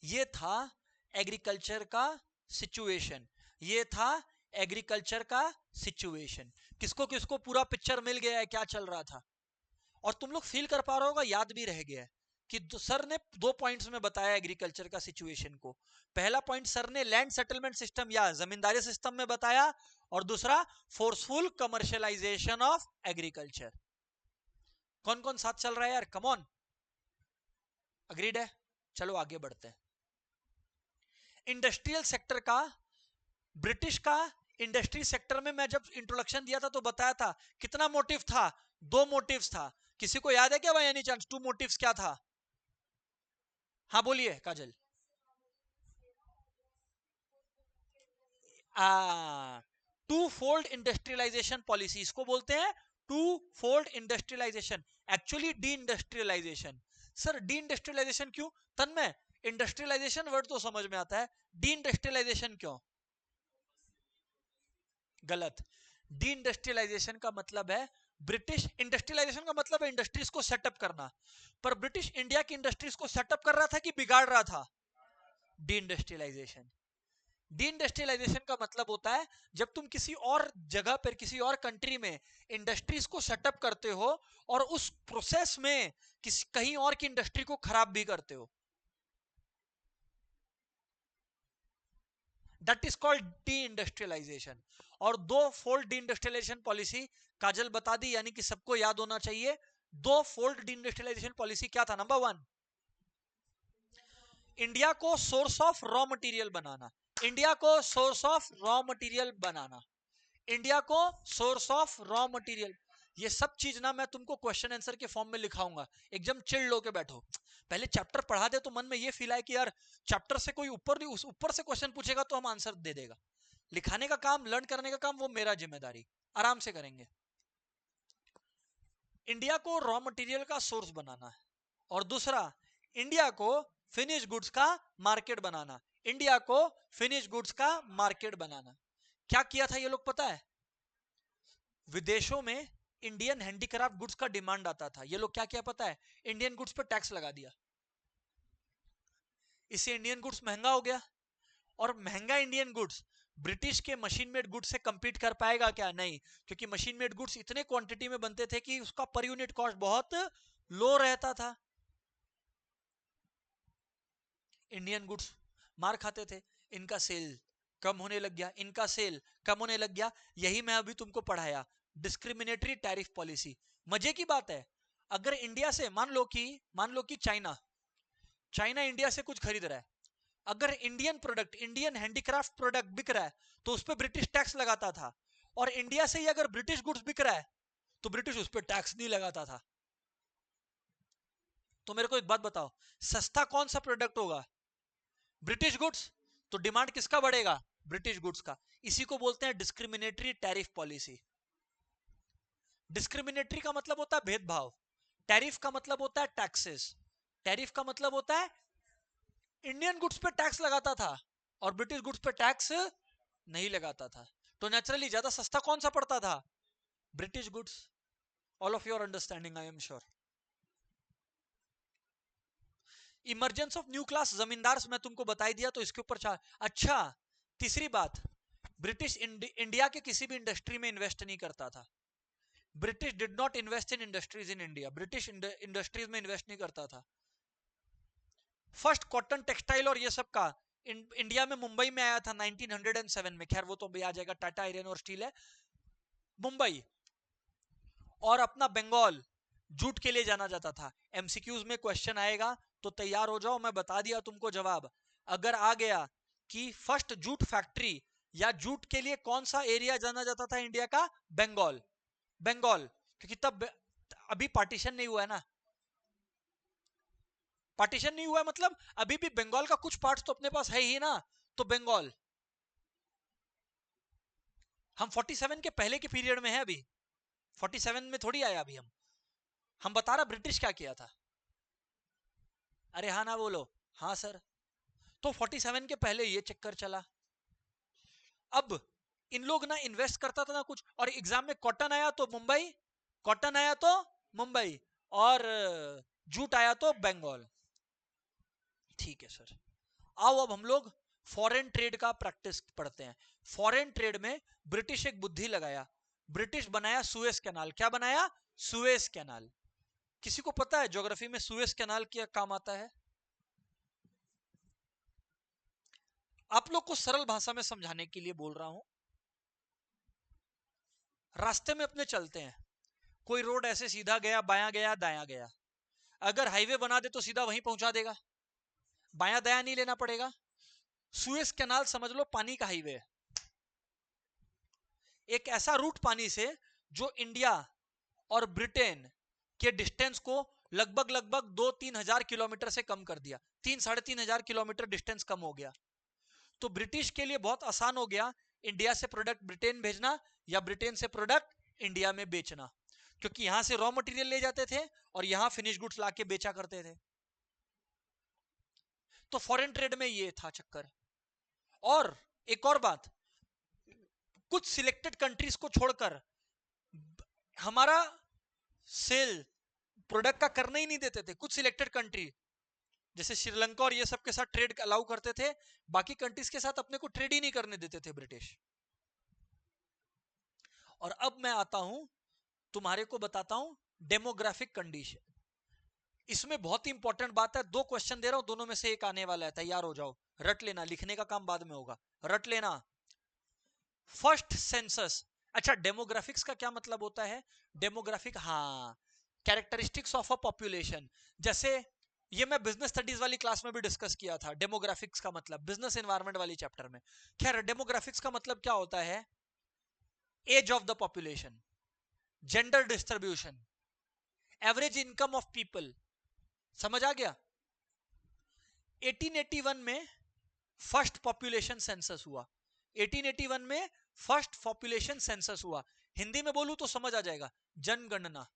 ये था एग्रीकल्चर का सिचुएशन, ये था एग्रीकल्चर का सिचुएशन। किसको किसको पूरा पिक्चर मिल गया है क्या चल रहा था? और तुम लोग फील कर पा रहे होगा, याद भी रह गया है कि सर ने 2 पॉइंट्स में बताया एग्रीकल्चर का सिचुएशन को। पहला पॉइंट सर ने लैंड सेटलमेंट सिस्टम या जमींदारी सिस्टम में बताया, और दूसरा फोर्सफुल कमर्शियलाइजेशन ऑफ एग्रीकल्चर। कौन कौन साथ चल रहा है यार? कम ऑन, अग्रीड है? चलो आगे बढ़ते हैं। इंडस्ट्रियल सेक्टर का, ब्रिटिश का इंडस्ट्री सेक्टर में मैं जब इंट्रोडक्शन दिया था तो बताया था कितना मोटिव था? 2 मोटिव्स था। किसी को याद है क्या भाई एनी चांस 2 मोटिव्स क्या था? हाँ बोलिए Kajal. Two fold industrialisation policy, इसको बोलते हैं two fold industrialisation, actually deindustrialisation. Sir deindustrialisation क्यों? तन्मय, इंडस्ट्रियलाइजेशन वर्ड तो समझ में आता है, डी इंडस्ट्रियलाइजेशन क्यों? गलत। डी इंडस्ट्रियलाइजेशन का मतलब है, ब्रिटिश इंडस्ट्रियलाइजेशन का मतलब है इंडस्ट्रीज को सेटअप करना, पर ब्रिटिश इंडिया की इंडस्ट्रीज को सेटअप कर रहा था कि बिगाड़ रहा था? D industrialisation. डी इंडस्ट्रियलाइजेशन का मतलब होता है जब तुम किसी और जगह पर, किसी और कंट्री में इंडस्ट्रीज को सेटअप करते हो, और उस प्रोसेस में किसी कहीं और की इंडस्ट्री को खराब भी करते हो, that is called deindustrialisation. और 2 fold deindustrialisation policy Kajal बता दी, यानी कि सबको याद होना चाहिए। 2 फोल्ड डी इंडस्ट्रियलाइजेशन पॉलिसी क्या था? नंबर 1, इंडिया को सोर्स ऑफ रॉ मटेरियल बनाना, इंडिया को सोर्स ऑफ रॉ मटेरियल बनाना, इंडिया को सोर्स ऑफ रॉ मटेरियल। ये सब चीज ना मैं तुमको क्वेश्चन आंसर के फॉर्म में लिखाऊंगा, एकदम चिल्ड होके बैठो। पहले चैप्टर पढ़ा दे तो मन में ये फील आए कि यार चैप्टर से कोई ऊपर से क्वेश्चन पूछेगा तो हम आंसर दे देगा। लिखाने का काम, लर्न करने का काम वो मेरा जिम्मेदारी, आराम से करेंगे। इंडिया को रॉ मटेरियल का सोर्स बनाना है, और दूसरा इंडिया को फिनिश गुड्स का मार्केट बनाना, इंडिया को फिनिश गुड्स का मार्केट बनाना। क्या किया था ये लोग पता है? विदेशों में इंडियन हैंडीक्राफ्ट गुड्स का डिमांड आता था, ये लोग क्या किया पता है? इंडियन गुड्स पे टैक्स लगा दिया। इससे इंडियन गुड्स महंगा हो गया, और महंगा इंडियन गुड्स ब्रिटिश के मशीन मेड गुड्स से कंपीट कर पाएगा क्या? नहीं, क्योंकि मशीन मेड गुड्स इतने क्वांटिटी में बनते थे कि उसका पर यूनिट कॉस्ट बहुत लो रहता था। इंडियन गुड्स मार खाते थे, इनका सेल कम होने लग गया, इनका सेल कम होने लग गया। यही मैं अभी तुमको पढ़ाया, डिस्क्रिमिनेटरी टैरिफ पॉलिसी। मजे की बात है, अगर इंडिया से मान लो कि चाइना इंडिया से कुछ खरीद रहा है, अगर Indian product, Indian handicraft product बिक रहा है तो उस पर ब्रिटिश टैक्स लगाता था, और इंडिया से ही अगर ब्रिटिश गुड्स बिक रहा है तो ब्रिटिश उस पर टैक्स नहीं लगाता था। तो मेरे को एक बात बताओ, सस्ता कौन सा प्रोडक्ट होगा? British goods. तो डिमांड किसका बढ़ेगा? ब्रिटिश गुड्स का। इसी को बोलते हैं डिस्क्रिमिनेटरी टैरिफ पॉलिसी। डिस्क्रिमिनेटरी का मतलब होता है भेदभाव, टैरिफ का मतलब होता है टैक्सेस। टैरिफ का मतलब होता है इंडियन गुड्स पे टैक्स लगाता था और ब्रिटिश गुड्स पे टैक्स नहीं लगाता था, तो नेचुरली ज्यादा सस्ता कौन सा पड़ता था? British goods. All of your understanding, I am sure. Emergence of new class जमींदार मैं तुमको बताई दिया, तो इसके ऊपर अच्छा, तीसरी बात, ब्रिटिश इंडिया के किसी भी इंडस्ट्री में इन्वेस्ट नहीं करता था। British did not invest in industries in India, British industries में इन्वेस्ट नहीं करता था। फर्स्ट कॉटन टेक्सटाइल और ये सब का इंडिया में मुंबई में आया था 1907 में, खैर वो तो भी आ जाएगा, टाटा आयरन और स्टील है। मुंबई और अपना बंगाल जूट के लिए जाना जाता था। एमसीक्यूज में क्वेश्चन आएगा तो तैयार हो जाओ, मैं बता दिया तुमको जवाब। अगर आ गया कि फर्स्ट जूट फैक्ट्री या जूट के लिए कौन सा एरिया जाना जाता था इंडिया का? बंगाल। बंगाल, क्योंकि तब अभी पार्टीशन नहीं हुआ है ना, पार्टीशन नहीं हुआ है मतलब अभी भी बंगाल का कुछ पार्ट्स तो अपने पास है ही ना, तो बंगाल। हम 47 के पहले के पीरियड में है अभी, 47 में थोड़ी आया अभी हम बता रहा ब्रिटिश क्या किया था। अरे हाँ ना बोलो, हाँ सर। तो 47 के पहले ये चक्कर चला। अब इन लोग ना इन्वेस्ट करता था ना कुछ, और एग्जाम में कॉटन आया तो मुंबई, कॉटन आया तो मुंबई, और जूट आया तो बंगाल। ठीक है सर। आओ अब हम लोग फॉरेन ट्रेड का प्रैक्टिस पढ़ते हैं। फॉरेन ट्रेड में ब्रिटिश एक बुद्धि लगाया, ब्रिटिश बनाया सुएज कैनाल। क्या बनाया? Suez canal. किसी को पता है ज्योग्राफी में सुएज कैनाल क्या काम आता है? आप लोग को सरल भाषा में समझाने के लिए बोल रहा हूं। रास्ते में अपने चलते हैं, कोई रोड ऐसे सीधा गया, बायां गया, दायां गया, अगर हाईवे बना दे तो सीधा वहीं पहुंचा देगा, बायां दायां नहीं लेना पड़ेगा। सुएज कैनाल समझ लो पानी का हाईवे है, एक ऐसा रूट पानी से जो इंडिया और ब्रिटेन के डिस्टेंस को लगभग लगभग 2-3 हजार किलोमीटर से कम कर दिया। 3-3.5 हजार किलोमीटर डिस्टेंस कम हो गया। तो ब्रिटिश के लिए बहुत आसान हो गया इंडिया से प्रोडक्ट ब्रिटेन भेजना या ब्रिटेन से प्रोडक्ट इंडिया में बेचना, क्योंकि यहां से रॉ मटेरियल ले जाते थे और यहां फिनिश गुड्स लाके बेचा करते थे। तो फॉरेन ट्रेड में ये था चक्कर। और एक और बात, कुछ सिलेक्टेड कंट्रीज को छोड़कर हमारा सेल प्रोडक्ट का करने ही नहीं देते थे। कुछ सिलेक्टेड कंट्री जैसे श्रीलंका और ये सब के साथ ट्रेड अलाउ करते थे, बाकी कंट्रीज के साथ अपने को ट्रेड ही नहीं करने देते थे ब्रिटिश। और अब मैं आता हूं, तुम्हारे को बताता हूं डेमोग्राफिक कंडीशन। इसमें बहुत ही इंपॉर्टेंट बात है, 2 क्वेश्चन दे रहा हूं, दोनों में से एक आने वाला है, तैयार हो जाओ, रट लेना, लिखने का काम बाद में होगा, रट लेना। First census. अच्छा, डेमोग्राफिक्स का क्या मतलब होता है? डेमोग्राफिक, हाँ, कैरेक्टरिस्टिक्स ऑफ अ पॉपुलेशन। जैसे ये मैं बिजनेस स्टडीज वाली क्लास में भी डिस्कस किया था, डेमोग्राफिक्स का मतलब, बिजनेस एनवायरनमेंट वाली चैप्टर में। खैर, डेमोग्राफिक्स का मतलब क्या होता है? Age of the population, gender distribution, average income of people. समझ आ गया? 1881 में फर्स्ट पॉपुलेशन सेंसस हुआ। 1881 में फर्स्ट पॉपुलेशन सेंसस हुआ। हिंदी में बोलूं तो समझ आ जाएगा, जनगणना,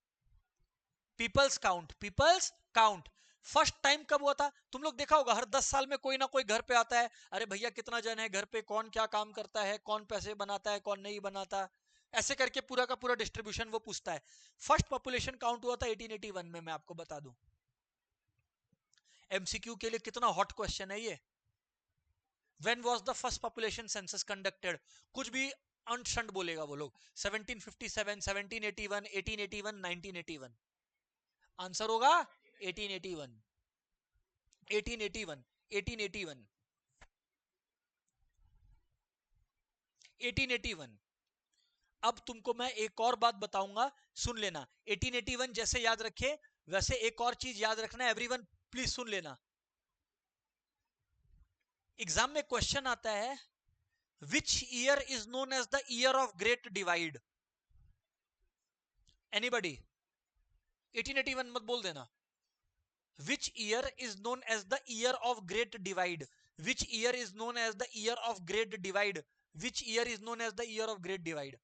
people's count, people's count. First time कब हुआ था? तुम लोग देखा होगा, हर 10 साल में कोई ना कोई घर पे आता है, अरे भैया कितना जन है घर पे, कौन क्या काम करता है, कौन पैसे बनाता है, कौन नहीं बनाता, ऐसे करके पूरा का पूरा डिस्ट्रीब्यूशन वो पूछता है। फर्स्ट पॉपुलेशन काउंट हुआ था 1881 में, मैं आपको बता दूं। एमसीक्यू के लिए कितना हॉट क्वेश्चन है ये। When was the first population census conducted? कुछ भी अंशंड बोलेगा वो लोग। 1757, 1781, 1881, 1981। आंसर होगा 1881, 1881, 1881, 1881। अब तुमको मैं एक और बात बताऊंगा, सुन लेना। 1881 जैसे याद रखे वैसे एक और चीज याद रखना, एवरीवन प्लीज सुन लेना। एग्जाम में क्वेश्चन आता है, which year is known as the year of great divide? Anybody? 1881 मत बोल देना। Which year is known as the year of great divide? Which year is known as the year of great divide? Which year is known as the year of great divide?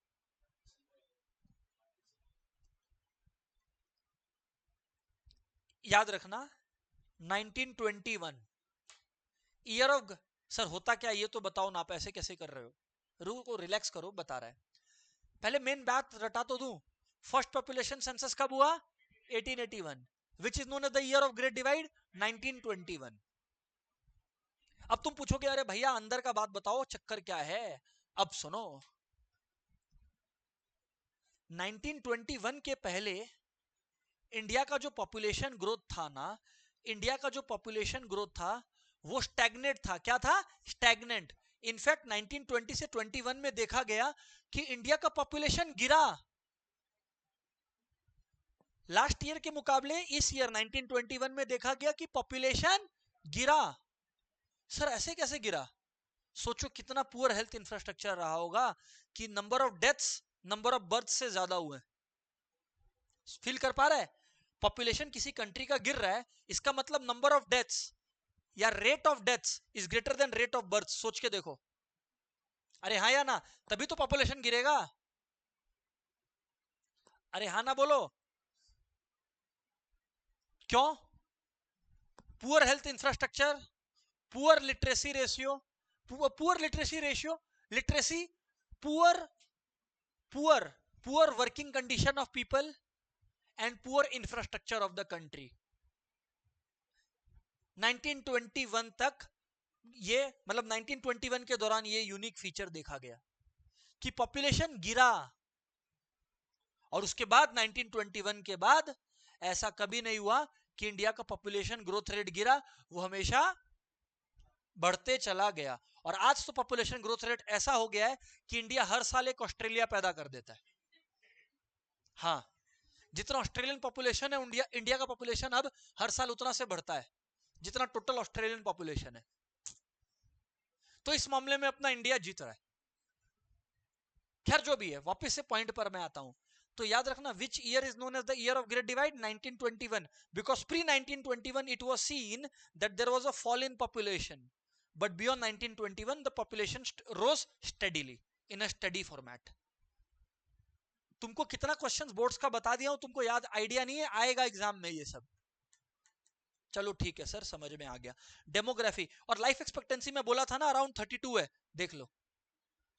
याद रखना, 1921 ईयर ऑफ। सर होता क्या ये तो बताओ ना, आप ऐसे कैसे कर रहे हो? रूह को रिलैक्स करो, बता रहा है। पहले मेन बात रटा तो दूं। फर्स्ट पॉपुलेशन सेंसस कब हुआ? 1881। Which is known as the year of great divide? 1921। अब तुम पूछोगे अरे भैया अंदर का बात बताओ, चक्कर क्या है? अब सुनो, 1921 के पहले इंडिया का जो पॉपुलेशन ग्रोथ था ना, इंडिया का जो पॉपुलेशन ग्रोथ था वो स्टैग्नेट था। क्या था? स्टैग्नेंट। इनफैक्ट 1920 से 21 में देखा गया कि इंडिया का पॉपुलेशन गिरा। लास्ट ईयर के मुकाबले इस ईयर 1921 में देखा गया कि पॉपुलेशन गिरा। सर ऐसे कैसे गिरा? सोचो कितना पुअर हेल्थ इंफ्रास्ट्रक्चर रहा होगा कि number of deaths number of birth से ज्यादा हुए। फील कर पा रहा है? पॉपुलेशन किसी कंट्री का गिर रहा है, इसका मतलब नंबर ऑफ डेथ्स या rate of deaths is greater than rate of birth. सोच के देखो। अरे हाँ या ना? तभी तो पॉपुलेशन गिरेगा। अरे हाँ ना बोलो। क्यों? Poor health infrastructure, poor literacy ratio, poor literacy ratio, literacy, poor, poor poor working condition of people and poor infrastructure of the country. 1921 तक ये मतलब 1921 के दौरान ये यूनिक फीचर देखा गया कि पॉपुलेशन गिरा। और उसके बाद 1921 के बाद ऐसा कभी नहीं हुआ कि इंडिया का पॉपुलेशन ग्रोथ रेट गिरा, वो हमेशा बढ़ते चला गया। और आज तो पॉपुलेशन ग्रोथ रेट ऐसा हो गया है कि इंडिया हर साल एक ऑस्ट्रेलिया पैदा कर देता है। हाँ, जितना ऑस्ट्रेलियन पॉपुलेशन है, इंडिया इंडिया का पॉपुलेशन अब हर साल उतना से बढ़ता है जितना टोटल ऑस्ट्रेलियन पॉपुलेशन है। तो इस मामले में अपना इंडिया जीत रहा है। खैर जो भी है, वापस से पॉइंट पर मैं आता हूं। तो याद रखना, which year is known as the year of great divide? 1921, because pre 1921 it was seen that there was a fall in population, but beyond 1921 the population rose steadily in a steady format. तुमको कितना क्वेश्चंस बोर्ड्स का बता दिया हूं, तुमको याद आइडिया नहीं है, आएगा एग्जाम में ये सब। चलो ठीक है सर, समझ में आ गया। डेमोग्राफी और लाइफ एक्सपेक्टेंसी में बोला था ना अराउंड 32 है, देख लो।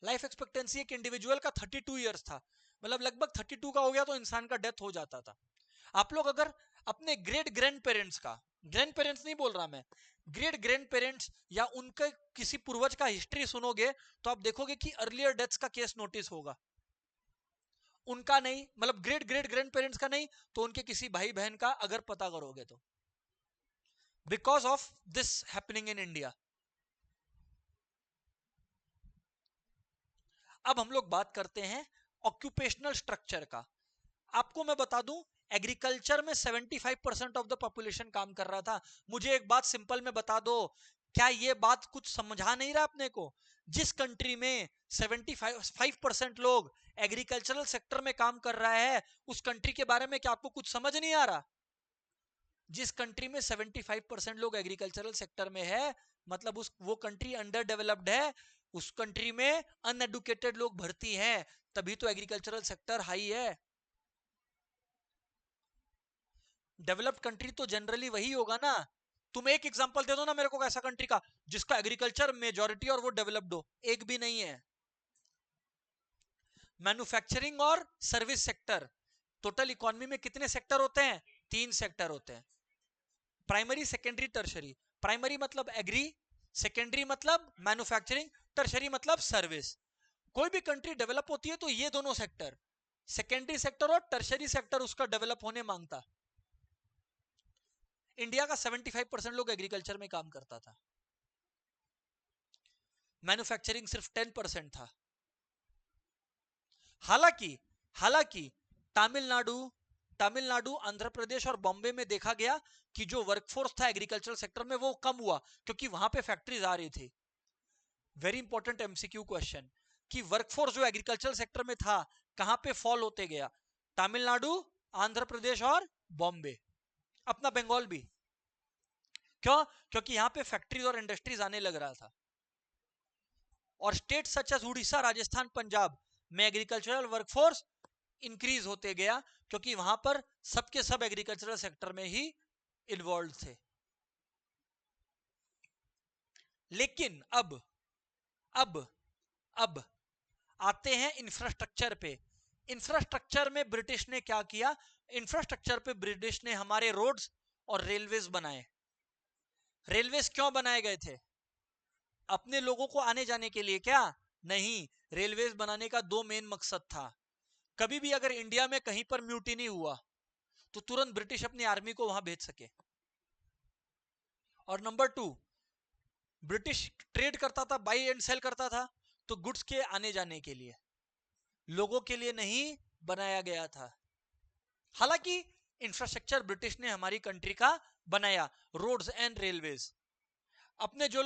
लाइफ एक्सपेक्टेंसी एक इंडिविजुअल का 32 इयर्स था, मतलब लगभग 32 का हो गया तो इंसान का डेथ हो जाता था। आप लोग अगर अपने ग्रेट ग्रैंड पेरेंट्स का, ग्रैंड पेरेंट्स नहीं बोल रहा मैं, ग्रेट ग्रैंड पेरेंट्स या उनके किसी पूर्वज का हिस्ट्री सुनोगे तो आप देखोगे कि अर्लियर डेथ्स का केस नोटिस होगा। उनका नहीं, मतलब ग्रेट ग्रेट ग्रैंड पेरेंट्स का नहीं तो उनके किसी भाई बहन का अगर पता करोगे तो, because of this happening in India. अब हम लोग बात करते हैं ऑक्यूपेशनल स्ट्रक्चर का। आपको मैं बता दूं, एग्रीकल्चर में 75% ऑफ द पॉपुलेशन काम कर रहा था। मुझे एक बात सिंपल में बता दो, क्या ये बात कुछ समझा नहीं रहा अपने को? जिस कंट्री में 75% लोग एग्रीकल्चरल सेक्टर में काम कर रहा है, उस कंट्री के बारे में क्या आपको कुछ समझ नहीं आ रहा? जिस कंट्री में 75% लोग एग्रीकल्चरल सेक्टर में है, मतलब वो कंट्री अंडर डेवलप्ड है। उस कंट्री में अनएडुकेटेड लोग भर्ती हैं, तभी तो एग्रीकल्चरल सेक्टर हाई है। डेवलप्ड कंट्री तो जनरली वही होगा ना। तुम एक एग्जांपल दे दो ना मेरे को ऐसा कंट्री का जिसका एग्रीकल्चर मेजॉरिटी और वो डेवलप्ड हो। एक भी नहीं है। मैन्युफैक्चरिंग और सर्विस सेक्टर, टोटल इकोनॉमी में कितने सेक्टर होते हैं? 3 सेक्टर होते हैं, प्राइमरी, सेकेंडरी, टर्शरी। प्राइमरी मतलब एग्री, सेकेंडरी मतलब मैन्युफैक्चरिंग, टर्शरी मतलब सर्विस। कोई भी कंट्री डेवलप होती है तो ये दोनों सेक्टर, सेकेंडरी सेक्टर और टर्शरी सेक्टर, उसका डेवलप होने मांगता। इंडिया का 75% लोग एग्रीकल्चर में काम करता था, मैन्युफैक्चरिंग सिर्फ 10% था। हालांकि हालांकि तमिलनाडु तमिलनाडु आंध्र प्रदेश और बॉम्बे में देखा गया कि जो वर्कफोर्स था एग्रीकल्चरल सेक्टर में वो कम हुआ, क्योंकि वहां पे फैक्ट्रीज आ रही थी। वेरी इंपॉर्टेंट एमसीक्यू क्वेश्चन, कि वर्कफोर्स जो एग्रीकल्चरल सेक्टर में था कहां पे फॉल होते गया? तमिलनाडु, आंध्र प्रदेश और बॉम्बे, अपना बंगाल भी। क्यों? क्योंकि यहां पे फैक्ट्रीज और इंडस्ट्रीज आने लग रहा था। और state such as Orissa, Rajasthan, Punjab में एग्रीकल्चरल वर्कफोर्स इंक्रीज होते गया, क्योंकि वहां पर सबके सब एग्रीकल्चरल सेक्टर में ही इन्वॉल्व थे। लेकिन अब अब आते हैं इंफ्रास्ट्रक्चर पे। इंफ्रास्ट्रक्चर में ब्रिटिश ने क्या किया? इंफ्रास्ट्रक्चर पे ब्रिटिश ने हमारे रोड्स और रेलवेज बनाए। रेलवेज क्यों बनाए गए थे? अपने लोगों को आने जाने के लिए क्या? नहीं, रेलवेज बनाने का 2 मेन मकसद था। कभी भी अगर इंडिया में कहीं पर म्यूटिनी हुआ तो तुरंत ब्रिटिश अपनी आर्मी को वहां भेज सके। और नंबर 2, ब्रिटिश ट्रेड करता था, बाई एंड सेल करता था, तो गुड्स के आने जाने के लिए, लोगों के लिए नहीं बनाया गया था। हालांकि इंफ्रास्ट्रक्चर ब्रिटिश ने हमारी कंट्री का बनाया, रोड्स एंड रेलवेज। अपने जो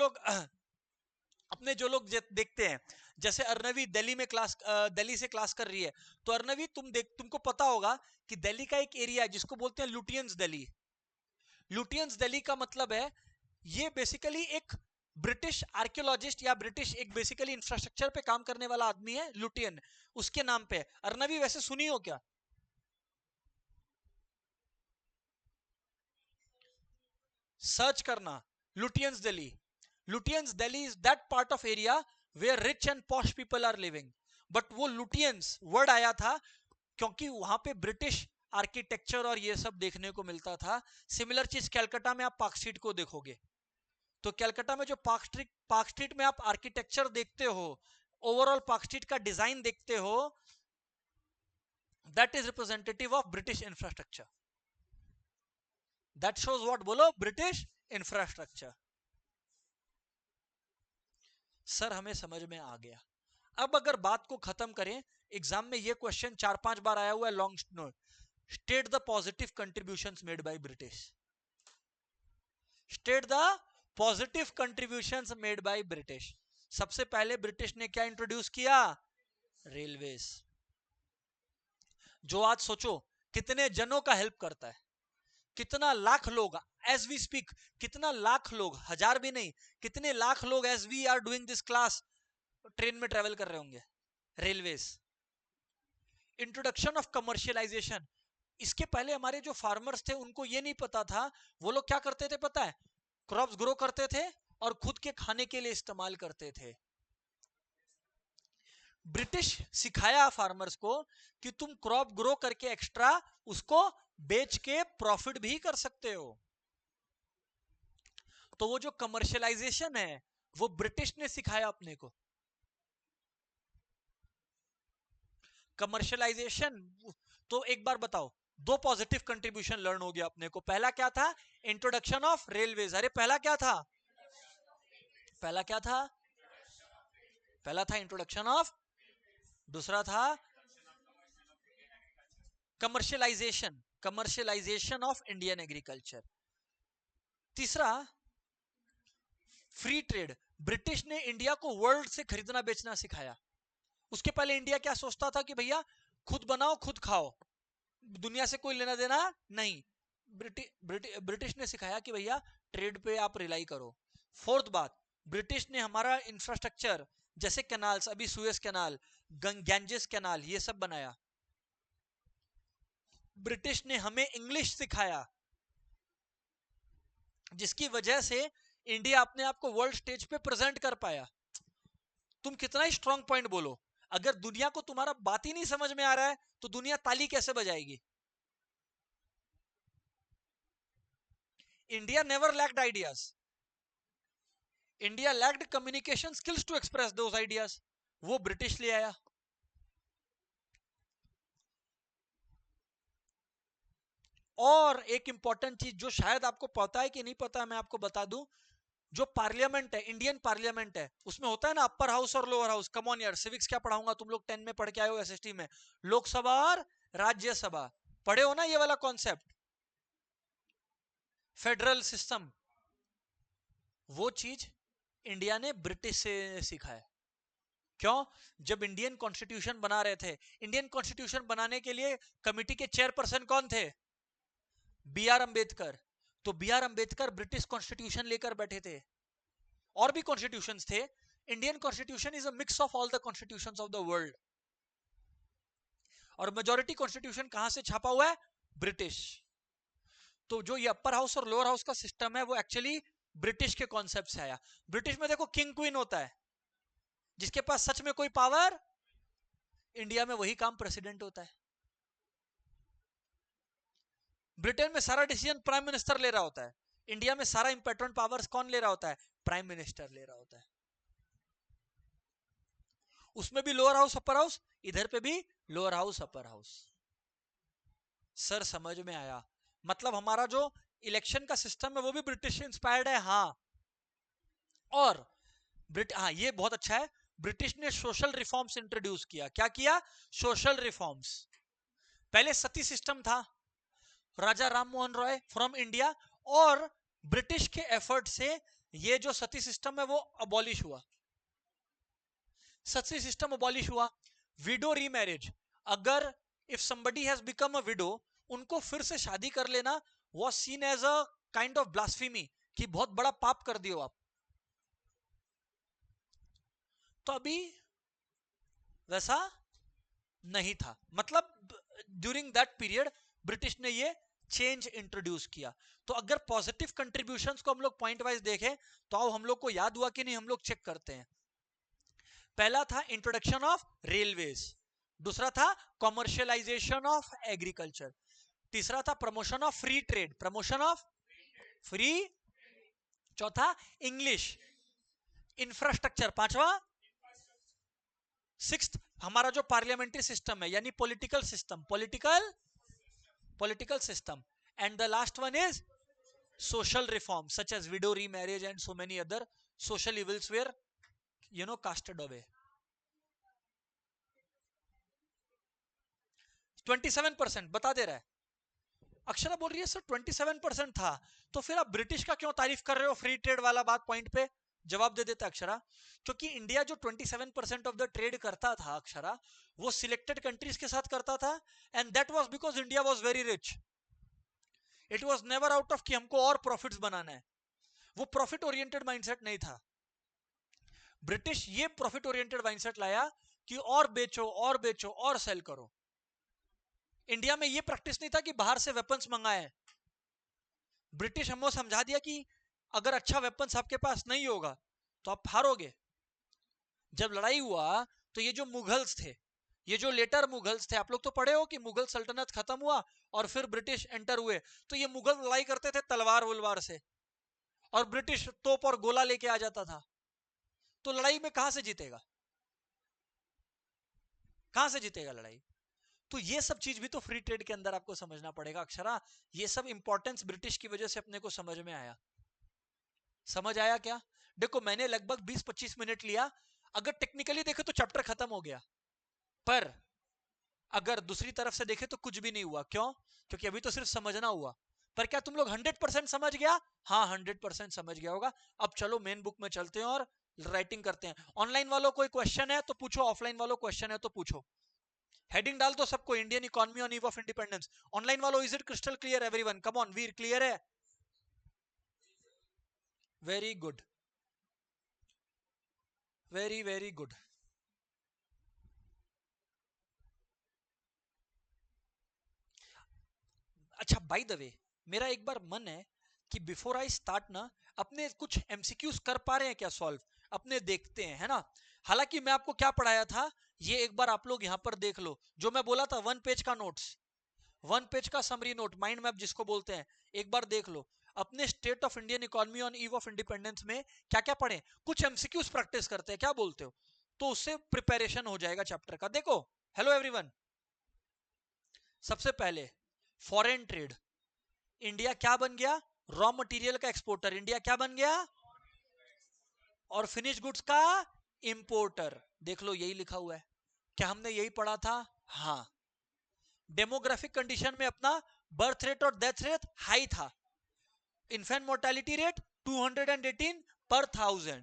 लोग देखते हैं, जैसे अर्नवी दिल्ली में क्लास दिल्ली से क्लास कर रही है, तो अर्नवी तुमको पता होगा कि दिल्ली का एक एरिया है जिसको बोलते हैं लुटियंस दिल्ली। लुटियंस दिल्ली का मतलब है, ये बेसिकली एक ब्रिटिश आर्कियोलॉजिस्ट या ब्रिटिश एक बेसिकली इंफ्रास्ट्रक्चर पे काम करने वाला आदमी है, लुटियन, उसके नाम पे। अर्नवी वैसे सुनी हो क्या? सर्च करना, Lutyens Delhi. Lutyens Delhi is that part of area where rich and posh people are living. But वो लुटियंस वर्ड आया था क्योंकि वहां पे ब्रिटिश आर्किटेक्चर और ये सब देखने को मिलता था। सिमिलर चीज कैलकाटा में आप पार्क स्ट्रीट को देखोगे, तो कैलकाटा में जो पार्क स्ट्रीट में आप आर्किटेक्चर देखते हो, ओवरऑल पार्क स्ट्रीट का डिजाइन देखते हो, that is representative of British infrastructure. That shows what? बोलो, ब्रिटिश इंफ्रास्ट्रक्चर। सर हमें समझ में आ गया। अब अगर बात को खत्म करें, एग्जाम में ये क्वेश्चन 4-5 बार आया हुआ है, long note. State the positive contributions made by British. State the positive contributions made by British. सबसे पहले ब्रिटिश ने क्या इंट्रोड्यूस किया? रेलवेज। जो आज सोचो कितने जनों का हेल्प करता है, कितना लाख लोग एज वी स्पीक, कितना लाख लोग, हजार भी नहीं, कितने लाख लोग as we are doing this class train में ट्रेवल कर रहे होंगे। रेलवेज। Introduction of commercialisation. इसके पहले हमारे जो फार्मर्स थे उनको ये नहीं पता था, वो लोग क्या करते थे पता है? क्रॉप्स ग्रो करते थे और खुद के खाने के लिए इस्तेमाल करते थे। ब्रिटिश सिखाया फार्मर्स को कि तुम क्रॉप ग्रो करके एक्स्ट्रा उसको बेच के प्रॉफिट भी कर सकते हो। तो वो जो कमर्शियलाइजेशन है वो ब्रिटिश ने सिखाया अपने को। कमर्शियलाइजेशन। तो एक बार बताओ, 2 पॉजिटिव कंट्रीब्यूशन लर्न हो गया अपने को। पहला क्या था? Introduction of railways. अरे पहला क्या था? पहला क्या था? पहला था इंट्रोडक्शन ऑफ, दूसरा था commercialisation. Commercialisation of Indian agriculture. तीसरा, फ्री ट्रेड। ब्रिटिश ने इंडिया को वर्ल्ड से खरीदना बेचना सिखाया। उसके पहले इंडिया क्या सोचता था कि भैया खुद बनाओ खुद खाओ, दुनिया से कोई लेना देना नहीं। ब्रिटिश ने सिखाया कि भैया ट्रेड पे आप रिलाई करो। फोर्थ बात, ब्रिटिश ने हमारा इंफ्रास्ट्रक्चर जैसे कैनाल्स, अभी सुएज कैनाल, गैंजेस कैनाल, ये सब बनाया। ब्रिटिश ने हमें इंग्लिश सिखाया, जिसकी वजह से इंडिया अपने आप को वर्ल्ड स्टेज पे प्रेजेंट कर पाया। तुम कितना ही स्ट्रॉन्ग पॉइंट बोलो, अगर दुनिया को तुम्हारा बात ही नहीं समझ में आ रहा है तो दुनिया ताली कैसे बजाएगी? India never lacked ideas, India lacked communication skills to express those ideas, वो ब्रिटिश ले आया। और एक इंपॉर्टेंट चीज जो शायद आपको पता है कि नहीं पता है, मैं आपको बता दूं, जो पार्लियामेंट है, इंडियन पार्लियामेंट है, उसमें होता है ना अपर हाउस और लोअर हाउस। कम ऑन यार, सिविक्स क्या पढ़ाऊंगा, तुम लोग 10 में पढ़ के आए हो, एसएसटी में। लोकसभा और राज्यसभा पढ़े हो ना, ये वाला कॉन्सेप्ट, फेडरल सिस्टम। वो चीज इंडिया ने ब्रिटिश से सीखा है। क्यों? जब इंडियन कॉन्स्टिट्यूशन बना रहे थे, इंडियन कॉन्स्टिट्यूशन बनाने के लिए कमिटी के चेयरपर्सन कौन थे? B R Ambedkar. तो B R Ambedkar British constitution लेकर बैठे थे। और भी कॉन्स्टिट्यूशंस थे। Indian constitution is a mix of all the constitutions of the world. और मेजॉरिटी कॉन्स्टिट्यूशन कहां से छापा हुआ है? ब्रिटिश। तो जो ये अपर हाउस और लोअर हाउस का सिस्टम है, वो एक्चुअली ब्रिटिश के कॉन्सेप्ट से आया। ब्रिटिश में देखो किंग क्वीन होता है, जिसके पास सच में कोई पावर। इंडिया में वही काम प्रेसिडेंट होता है। ब्रिटेन में सारा डिसीजन प्राइम मिनिस्टर ले रहा होता है। इंडिया में सारा इंपॉर्टेंट पावर्स कौन ले रहा होता है? प्राइम मिनिस्टर ले रहा होता है। उसमें भी लोअर हाउस अपर हाउस, इधर पे भी lower house upper house. Sir समझ में आया? मतलब हमारा जो इलेक्शन का सिस्टम है वो भी ब्रिटिश से इंस्पायर्ड है। हाँ। और हाँ, ये बहुत अच्छा है, ब्रिटिश ने सोशल रिफॉर्म्स इंट्रोड्यूस किया। क्या किया? Social reforms. पहले सती सिस्टम था, राजा राम मोहन रॉय फ्रॉम इंडिया, और ब्रिटिश के एफर्ट से ये जो सती सिस्टम है वो अबॉलिश हुआ। सती सिस्टम अबॉलिश हुआ। विडो रीमैरिज, अगर if somebody has become a widow, उनको फिर से शादी कर लेना was seen as a kind of blasphemy, कि बहुत बड़ा पाप कर दियो आप। तो अभी वैसा नहीं था, मतलब ड्यूरिंग दैट पीरियड ब्रिटिश ने ये चेंज इंट्रोड्यूस किया। तो अगर पॉजिटिव कंट्रीब्यूशंस को हम लोग पॉइंट वाइज देखें तो आओ हम लोग को याद हुआ कि नहीं, हम लोग चेक करते हैं। पहला था इंट्रोडक्शन ऑफ रेलवेज, दूसरा था कॉमर्शियलाइजेशन ऑफ एग्रीकल्चर, तीसरा था promotion of free trade, promotion of free, चौथा इंग्लिश, इंफ्रास्ट्रक्चर, पांचवा, सिक्स्थ हमारा जो पार्लियामेंट्री सिस्टम है, यानी political system, political system, and the last one is social reforms such as widow remarriage and so many other social evils were casted away. 27% बता दे रहा है। अक्षरा बोल रही है सर 27% था, तो फिर आप ब्रिटिश का क्यों तारीफ कर रहे हो फ्री ट्रेड वाला बात पॉइंट पे? जवाब दे देता अक्षरा, क्योंकि इंडिया जो 27% ऑफ द ट्रेड करता था अक्षरा, वो सिलेक्टेड कंट्रीज के साथ करता था, and that was because India was very rich. It was never out of कि हमको और प्रॉफिट्स बनाना है। वो प्रॉफिट ओरिएंटेड माइंडसेट नहीं था। ब्रिटिश ये प्रॉफिट ओरिएंटेड माइंडसेट लाया कि और बेचो और बेचो और सेल करो। इंडिया में ये प्रैक्टिस नहीं था कि बाहर से वेपन्स मंगाए। ब्रिटिश हमको समझा दिया कि अगर अच्छा वेपन्स आपके पास नहीं होगा तो आप हारोगे। जब लड़ाई हुआ तो ये जो मुगल्स थे, ये जो लेटर मुगल्स थे, आप लोग तो पढ़े हो कि मुगल सल्तनत खत्म हुआ और फिर ब्रिटिश एंटर हुए, तो ये मुगल लड़ाई करते थे तलवार वलवार से, और ब्रिटिश तोप और गोला लेके आ जाता था। तो लड़ाई में कहां से जीतेगा? कहां से जीतेगा लड़ाई? तो ये सब चीज भी तो फ्री ट्रेड के अंदर आपको समझना पड़ेगा अक्षरा। ये सब इंपॉर्टेंस ब्रिटिश की वजह से अपने को समझ में आया। समझ आया क्या? देखो मैंने लगभग 20-25 मिनट लिया, अगर टेक्निकली देखे तो चैप्टर खत्म हो गया, पर अगर दूसरी तरफ से देखे तो कुछ भी नहीं हुआ। क्यों? क्योंकि अभी तो सिर्फ समझना हुआ। पर क्या तुम लोग 100% समझ गया? हाँ 100% समझ गया होगा। अब चलो मेन बुक में चलते हैं और राइटिंग करते हैं। ऑनलाइन वालों कोई क्वेश्चन है तो पूछो, ऑफलाइन वालों क्वेश्चन है तो पूछो। हेडिंग डाल दो सबको, Indian economy on eve of independence. Online वालों is it crystal clear everyone? Come on Veer, clear है? Very good, very very good. अच्छा बाय द वे, मेरा एक बार मन है कि बिफोर आई स्टार्ट ना, अपने कुछ एमसीक्यूज कर पा रहे हैं क्या सॉल्व, अपने देखते हैं, है ना। हालांकि मैं आपको क्या पढ़ाया था ये एक बार आप लोग यहां पर देख लो। जो मैं बोला था 1 पेज का नोट्स, 1 पेज का समरी नोट, माइंड मैप जिसको बोलते हैं, एक बार देख लो। अपने state of Indian economy on eve of independence में क्या क्या पढ़े, कुछ एमसीक्यूज प्रैक्टिस करते हैं, क्या बोलते हो? तो उससे प्रिपरेशन हो जाएगा चैप्टर का। देखो, हेलो एवरीवन, सबसे पहले फॉरेन ट्रेड। इंडिया क्या बन गया? रॉ मटेरियल का एक्सपोर्टर। इंडिया क्या बन गया? और फिनिश गुड्स का इंपोर्टर। देख लो यही लिखा हुआ है। क्या हमने यही पढ़ा था? हाँ। डेमोग्राफिक कंडीशन में अपना बर्थ रेट और डेथ रेट हाई था। इन्फेंट मोर्टेलिटी रेट 218 पर 1000,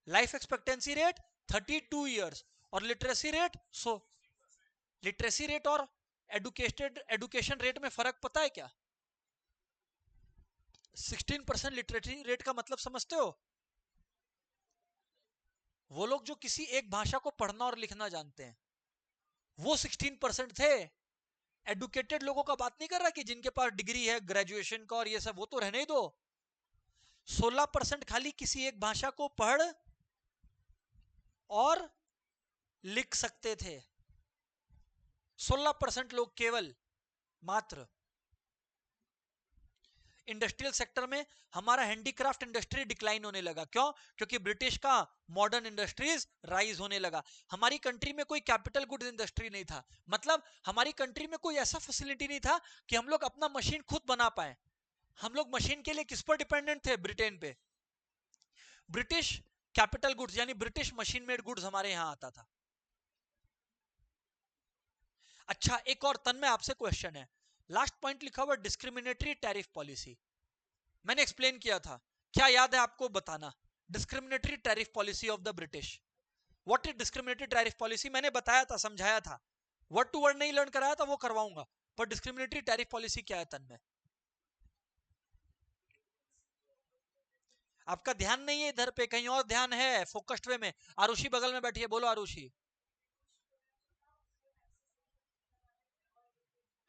लाइफ एक्सपेक्टेंसी रेट 32 इयर्स, और लिटरेसी रेट लिटरेसी रेट और एडुकेशन रेट में फर्क पता है क्या? 16% लिटरेसी रेट का मतलब समझते हो? वो लोग जो किसी एक भाषा को पढ़ना और लिखना जानते हैं, वो 16% थे। एडुकेटेड लोगों का बात नहीं कर रहा कि जिनके पास डिग्री है ग्रेजुएशन का और ये सब, वो तो रहने ही दो। 16% खाली किसी एक भाषा को पढ़ और लिख सकते थे। 16% लोग केवल, मात्र। इंडस्ट्रियल सेक्टर में हमारा हैंडीक्राफ्ट इंडस्ट्री डिक्लाइन होने लगा। क्यों? क्योंकि ब्रिटिश का मॉडर्न इंडस्ट्रीज राइज होने लगा। हमारी कंट्री में कोई कैपिटल गुड्स इंडस्ट्री नहीं था, मतलब हमारी कंट्री में कोई ऐसा फैसिलिटी नहीं था कि हम लोग अपना मशीन खुद बना पाए। हम लोग मशीन के लिए किस पर डिपेंडेंट थे? ब्रिटेन पे। ब्रिटिश कैपिटल गुड्स यानी ब्रिटिश मशीन मेड गुड्स हमारे यहां आता था। अच्छा एक और तन में आपसे क्वेश्चन है, लास्ट पॉइंट लिखा हुआ डिस्क्रिमिनेटरी टैरिफ पॉलिसी। मैंने एक्सप्लेन किया था, क्या याद है आपको? बताना। Discriminatory tariff policy of the British. What is discriminatory tariff policy? मैंने बताया था, समझाया था, वर्ड टू वर्ड नहीं लर्न कराया था, वो करवाऊंगा। पर डिस्क्रिमिनेटरी टैरिफ पॉलिसी क्या है तन में? आपका ध्यान नहीं है इधर पे, कहीं और ध्यान है, फोकस्ड वे में। आरुषि बगल में बैठी है, बोलो आरुषि।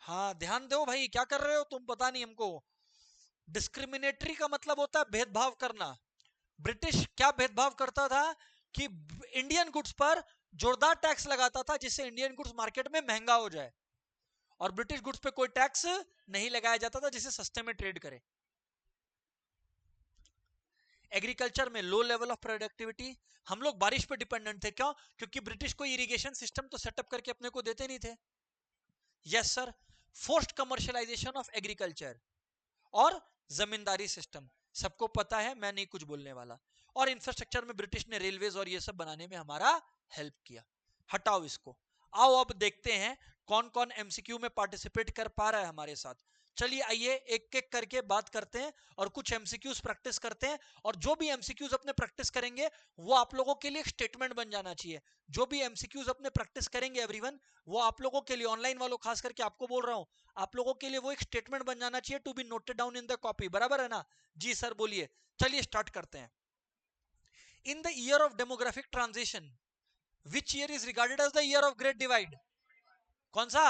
हाँ ध्यान दो भाई, क्या कर रहे हो तुम, पता नहीं हमको। डिस्क्रिमिनेटरी का मतलब होता है भेदभाव करना। ब्रिटिश क्या भेदभाव करता था कि इंडियन गुड्स पर जोरदार टैक्स लगाता था जिससे इंडियन गुड्स मार्केट में महंगा हो जाए, और ब्रिटिश गुड्स पे कोई टैक्स नहीं लगाया जाता था जिससे सस्ते में ट्रेड करे। एग्रीकल्चर में लो लेवल ऑफ प्रोडक्टिविटी, हम लोग बारिश पे डिपेंडेंट थे। क्यों? क्योंकि ब्रिटिश को इरिगेशन सिस्टम तो सेटअप करके अपने को देते नहीं थे। Yes sir. Forced commercialisation of agriculture और जमींदारी सिस्टम, सबको पता है, मैं नहीं कुछ बोलने वाला। और इंफ्रास्ट्रक्चर में ब्रिटिश ने रेलवेज और ये सब बनाने में हमारा हेल्प किया। हटाओ इसको। आओ अब देखते हैं कौन कौन एमसीक्यू में पार्टिसिपेट कर पा रहा है हमारे साथ। चलिए आइए एक एक करके बात करते हैं और कुछ एमसीक्यूज प्रैक्टिस करते हैं। और जो भी एमसीक्यूज अपने प्रैक्टिस करेंगे वो आप लोगों के लिए एक स्टेटमेंट बन जाना चाहिए। जो भी एमसीक्यूज अपने प्रैक्टिस करेंगे एवरीवन, वो आप लोगों के लिए, ऑनलाइन वालों खास करके आपको बोल रहा हूं, आप लोगों के लिए वो एक स्टेटमेंट बन जाना चाहिए to be noted down in the copy. बराबर है ना? जी सर बोलिए। चलिए स्टार्ट करते हैं। In the year of demographic transition, which year is regarded as the year of great divide? कौन सा?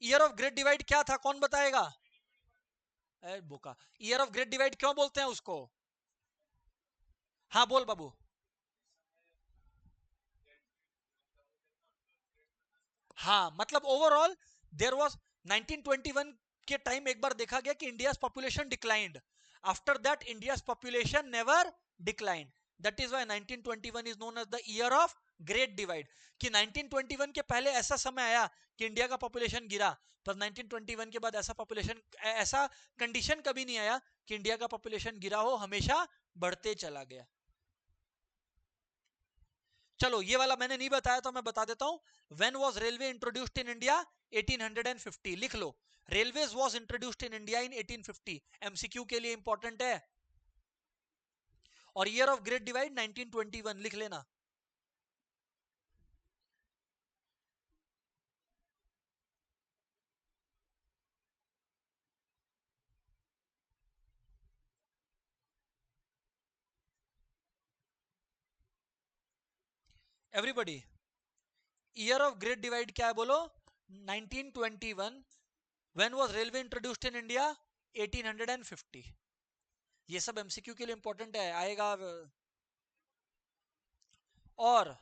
ईयर ऑफ ग्रेट डिवाइड क्या था, कौन बताएगा? बोका, ईयर ऑफ ग्रेट डिवाइड क्यों बोलते हैं उसको? हाँ बोल बाबू। हाँ मतलब ओवरऑल देयर वाज 1921 के टाइम एक बार देखा गया कि India population declined. After that India population never declined. That is why 1921 is known as the year of great divide. कि 1921 के पहले ऐसा समय आया कि इंडिया का पॉपुलेशन गिरा, पर 1921 के बाद ऐसा पॉपुलेशन, ऐसा कंडीशन कभी नहीं आया कि इंडिया का पॉपुलेशन गिरा हो, हमेशा बढ़ते चला गया। चलो ये वाला मैंने नहीं बताया तो मैं बता देता हूं। When was railway introduced in India? 1850। लिख लो, railways was introduced in India in 1850। MCQ के लिए इंपॉर्टेंट है। और ईयर ऑफ ग्रेट डिवाइड 1921 लिख लेना। Everybody, year of great divide क्या है बोलो? 1921। When was railway introduced in India? 1850। ये सब एमसीक्यू के लिए इंपॉर्टेंट है, आएगा। और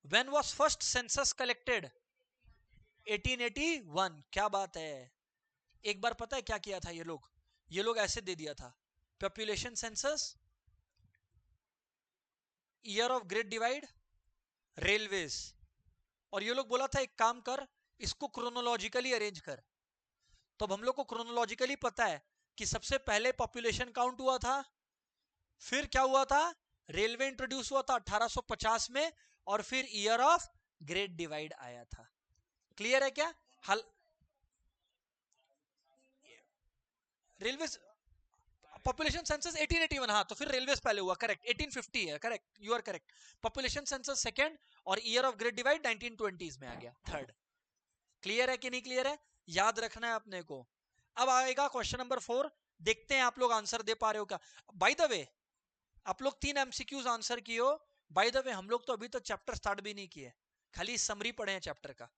when was first census collected? 1881। क्या बात है। एक बार पता है क्या किया था ये लोग ऐसे दे दिया था, population census, year of great divide, railways. और ये लोग बोला था एक काम कर, इसको क्रोनोलॉजिकली अरेंज कर। तो अब हम लोग को क्रोनोलॉजिकली पता है कि सबसे पहले पॉपुलेशन काउंट हुआ था, फिर क्या हुआ था, रेलवे इंट्रोड्यूस हुआ था 1850 में, और फिर ईयर ऑफ ग्रेट डिवाइड आया था। क्लियर है क्या? हल रेलवे पॉपुलेशन सेंसस 1881, हाँ तो फिर रेलवेज पहले हुआ, करेक्ट। 1850 है, correct, you are correct. Population census second, और year of great divide 1920s में आ गया, थर्ड। क्लियर है कि नहीं क्लियर है? याद रखना है अपने को। अब आएगा क्वेश्चन नंबर 4। देखते हैं आप लोग आंसर दे पा रहे हो क्या। बाय द वे, आप लोग 3 एमसीक्यूज आंसर किए हो। बाय द वे, हम लोग तो अभी तक चैप्टर स्टार्ट भी नहीं किए, खाली समरी पढ़े हैं चैप्टर का।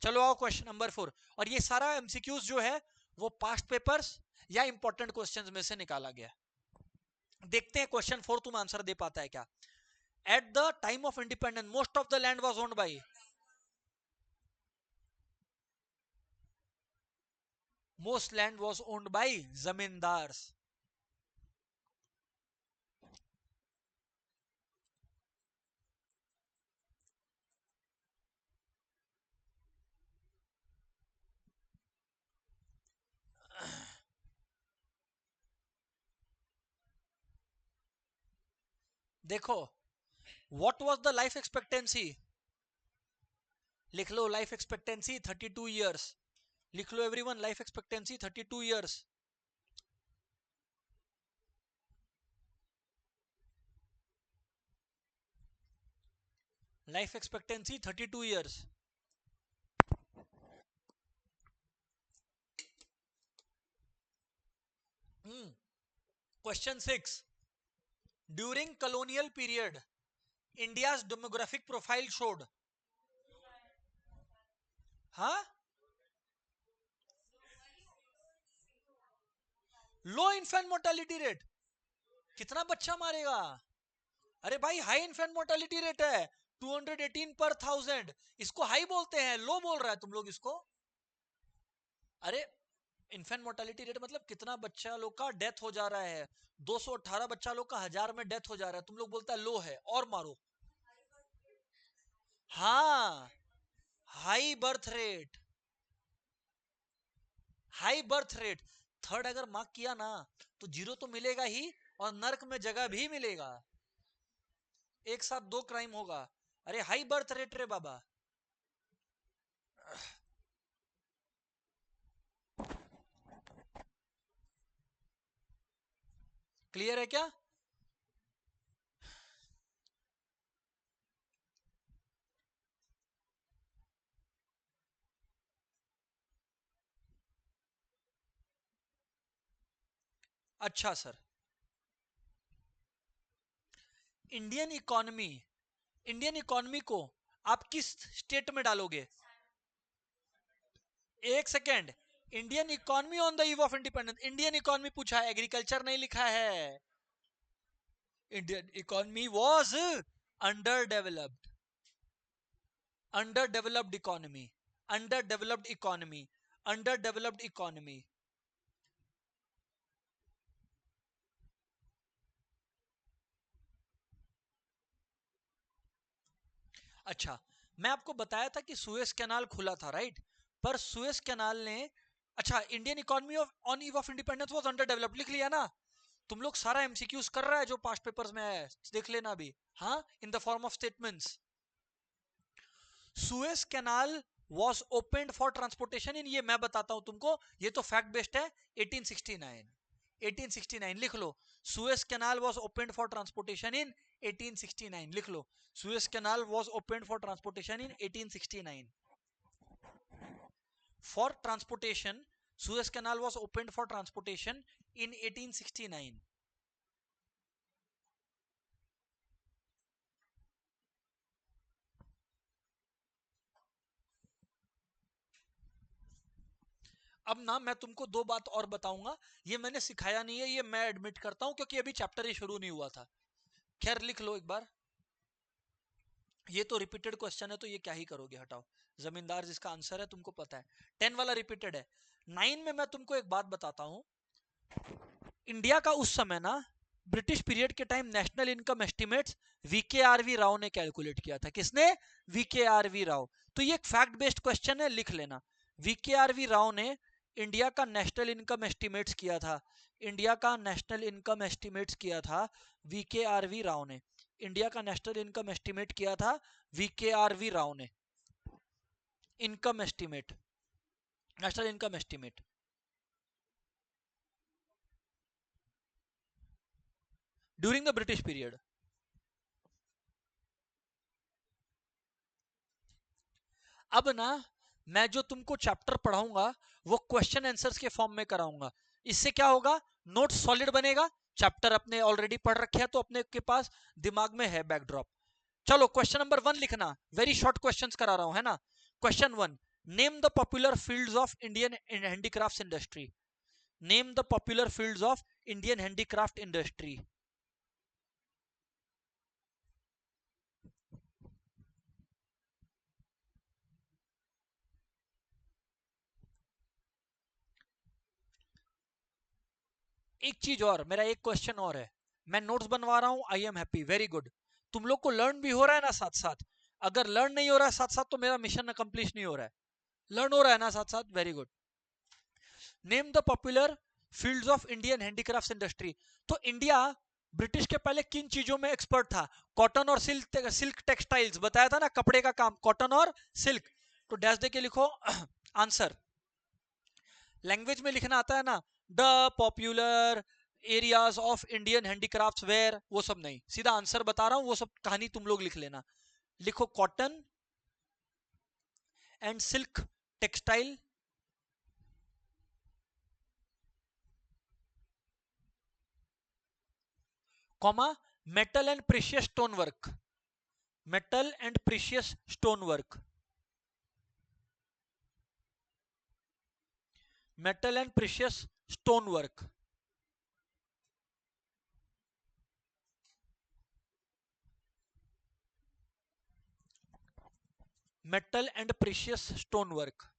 चलो आओ क्वेश्चन नंबर 4। और ये सारा एमसीक्यूज जो है वो पास्ट पेपर्स या इंपॉर्टेंट क्वेश्चंस में से निकाला गया। देखते हैं क्वेश्चन 4 तुम आंसर दे पाता है क्या। At the time of independence most of the land was owned by, most land was owned by zamindars. देखो, what was the life expectancy? लिख लो, लाइफ एक्सपेक्टेंसी 32 ईयर्स। लिख लो everyone, life expectancy 32 years. Life expectancy 32 years. Question 6। ड्यूरिंग colonial period, India's demographic profile showed, हाँ, लो इन्फेंट मोर्टेलिटी रेट। कितना बच्चा मारेगा? अरे भाई, हाई इन्फेंट मोर्टेलिटी रेट है 218 पर 1000। इसको हाई बोलते हैं, लो बोल रहा है तुम लोग इसको। अरे, इन्फेंट मोर्टेलिटी रेट मतलब कितना बच्चा लोग का डेथ हो जा रहा है। 218 बच्चा लोग का 1000 में डेथ हो जा रहा है, तुम लोग बोलता है लो है, और मारो। हाँ, high birth rate, high birth rate. Third अगर मार्क किया ना तो जीरो तो मिलेगा ही, और नर्क में जगह भी मिलेगा। एक साथ 2 क्राइम होगा। अरे हाई बर्थ रेट रे बाबा। क्लियर है क्या? अच्छा sir, Indian economy, Indian economy को आप किस स्टेट में डालोगे? एक second, Indian economy on the eve of independence, Indian economy पूछा है, एग्रीकल्चर नहीं लिखा है। Indian economy was under developed, under developed economy, under developed economy, under developed economy. अच्छा, मैं आपको बताया था कि सुएज कैनाल खुला था, राइट? पर सुएज कैनाल ने, अच्छा, Indian economy of on eve of independence was under developed लिख लिया ना। तुम लोग सारा एमसीक्यूज कर रहा है जो पास्ट पेपर्स में है, देख लेना अभी। हाँ, in the form of statements. Suez canal was open for transportation इन, ये मैं बताता हूं तुमको, ये तो फैक्ट बेस्ड है, 1869। 1869 लिख लो। Suez canal was open for transportation in 1869 लिख लो। Suez canal was open for transportation in 1869। For transportation, Suez canal was open for transportation in 1869। अब ना मैं तुमको दो बात और बताऊंगा, ये मैंने सिखाया नहीं है, ये मैं एडमिट करता हूं क्योंकि अभी चैप्टर ही शुरू नहीं हुआ था। खैर लिख लो एक बार, ये तो रिपीटेड क्वेश्चन है तो ये क्या ही करोगे, हटाओ। जमींदार जिसका आंसर है तुमको पता है, 10 वाला रिपीटेड है। 9 में मैं तुमको एक बात बताता हूं, इंडिया का उस समय ना ब्रिटिश पीरियड के time national income estimates VKRV Rao ने कैलकुलेट किया था। किसने? वीकेआरवी राव। तो ये एक फैक्ट बेस्ड क्वेश्चन है, लिख लेना। वीकेआरवी राव ने इंडिया का नेशनल इनकम एस्टिमेट्स किया था। इंडिया का नेशनल इनकम एस्टिमेट्स किया था वीकेआरवी राव ने। इंडिया का नेशनल इनकम एस्टिमेट किया था वीकेआरवी राव ने। Income estimate, national income estimate during the British period. अब ना मैं जो तुमको चैप्टर पढ़ाऊंगा वो क्वेश्चन आंसर्स के फॉर्म में कराऊंगा। इससे क्या होगा, नोट सॉलिड बनेगा। चैप्टर अपने ऑलरेडी पढ़ रखे हैं तो अपने के पास दिमाग में है बैकड्रॉप। चलो क्वेश्चन नंबर 1 लिखना, वेरी शॉर्ट क्वेश्चंस करा रहा हूं, है ना। Question 1, name the popular fields of Indian handicrafts industry. Name the popular fields of Indian handicraft industry. एक चीज और, मेरा एक क्वेश्चन और है, मैं नोट्स बनवा रहा हूं, I am happy, very good. तुम लोग को लर्न भी हो रहा है ना साथ साथ। अगर लर्न नहीं हो रहा है साथ साथ तो मेरा मिशन अकम्प्लिश नहीं हो रहा है। लर्न हो रहा है ना साथ साथ, very good. Name the popular fields of Indian handicrafts industry. तो इंडिया ब्रिटिश के पहले किन चीजों में एक्सपर्ट था? कॉटन और सिल्क टेक्सटाइल्स, बताया था ना, कपड़े का काम, कॉटन और सिल्क। तो डैश दे के लिखो आंसर। लैंग्वेज में लिखना आता है ना, the popular areas of Indian handicrafts were, वो सब नहीं, सीधा आंसर बता रहा हूं, वो सब कहानी तुम लोग लिख लेना। लिखो cotton and silk textile, comma, metal and precious stone work. Metal and precious stone work. Metal and precious stone work. Metal and precious stone work.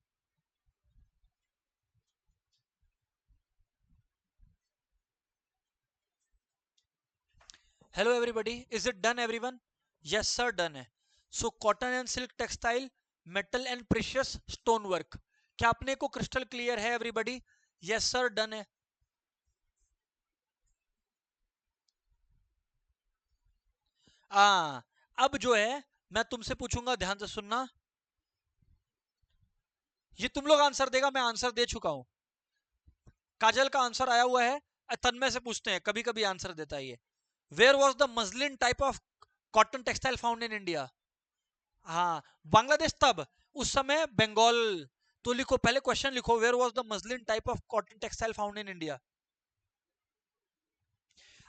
Hello everybody, is it done everyone? Yes sir, done है। So cotton and silk textile, metal and precious stone work. क्या अपने को क्रिस्टल क्लियर है एवरीबॉडी? यस सर, डन है। अब जो है मैं तुमसे पूछूंगा, ध्यान से सुनना। ये तुम लोग आंसर देगा, मैं आंसर दे चुका हूं। काजल का आंसर आया हुआ है, तन्मय से पूछते हैं, कभी कभी आंसर देता है ये। Where was the muslin type of cotton textile found in India? हाँ, बांग्लादेश तब, उस समय बंगाल। तो लिखो, पहले क्वेश्चन लिखो, where was the muslin type of cotton textile found in India.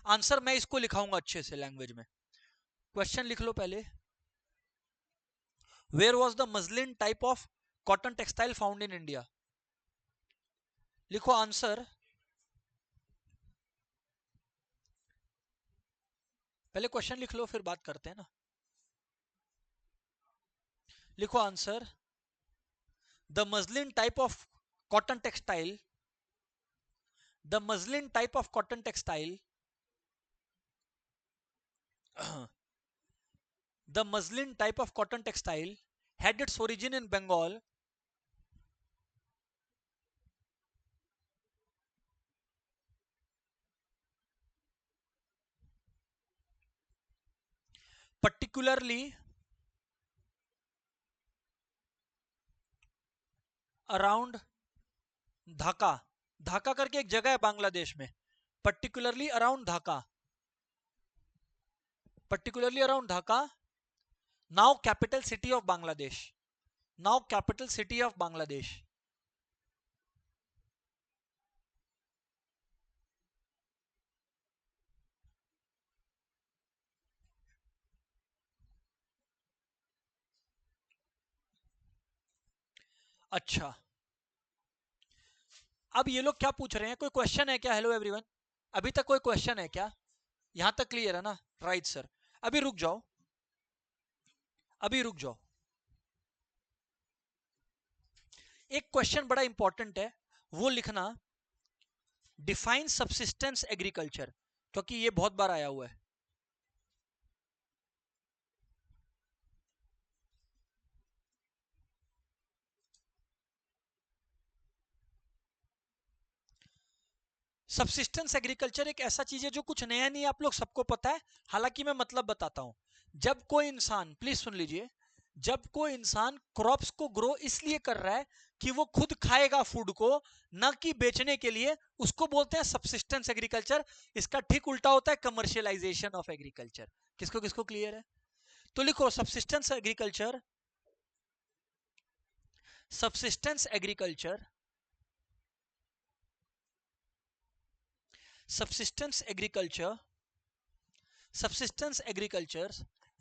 Answer मैं इसको लिखाऊंगा अच्छे से लैंग्वेज में। क्वेश्चन लिख लो पहले, where was the muslin type of cotton textile found in India. लिखो आंसर, पहले क्वेश्चन लिख लो फिर बात करते हैं ना। लिखो answer, the muslin type of cotton textile, the muslin type of cotton textile, the muslin type of cotton textile had its origin in Bengal, particularly around Dhaka, Dhaka करके एक जगह है बांग्लादेश में, particularly around Dhaka, particularly around Dhaka, now capital city of Bangladesh, now capital city of Bangladesh. अच्छा, अब ये लोग क्या पूछ रहे हैं, कोई क्वेश्चन है क्या? हेलो एवरीवन, अभी तक कोई क्वेश्चन है क्या? यहां तक क्लियर है ना? राइट सर, अभी रुक जाओ, अभी रुक जाओ। एक क्वेश्चन बड़ा इंपॉर्टेंट है, वो लिखना, डिफाइन सबसिस्टेंस एग्रीकल्चर, क्योंकि ये बहुत बार आया हुआ है। सबसिस्टेंस एग्रीकल्चर एक ऐसा चीज है जो कुछ नया नहीं है, आप लोग सबको पता है। हालांकि मैं मतलब बताता हूं, जब कोई इंसान, प्लीज सुन लीजिए, जब कोई इंसान क्रॉप्स को ग्रो इसलिए कर रहा है कि वो खुद खाएगा फूड को, ना कि बेचने के लिए, उसको बोलते हैं सबसिस्टेंस एग्रीकल्चर। इसका ठीक उल्टा होता है कमर्शियलाइजेशन ऑफ एग्रीकल्चर। किसको किसको क्लियर है? तो लिखो subsistence agriculture, subsistence agriculture, subsistence agriculture, subsistence agriculture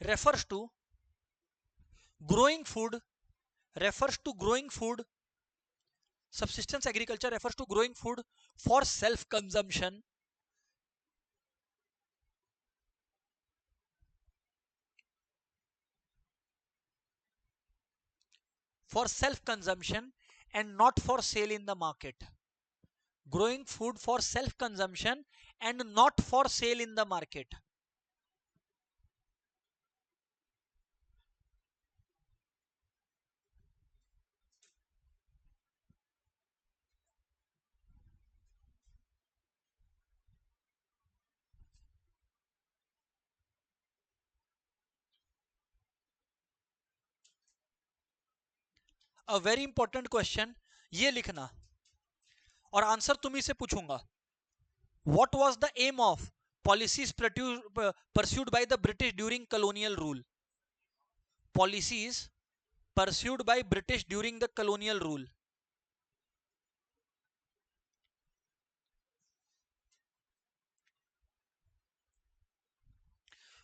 refers to growing food, refers to growing food, subsistence agriculture refers to growing food for self consumption, for self consumption and not for sale in the market. Growing food for self consumption and not for sale in the market. A very important question, ये लिखना, और आंसर तुम्ही से पूछूंगा। What was the aim of policies pursued by the British during colonial rule? Policies pursued by British during the colonial rule.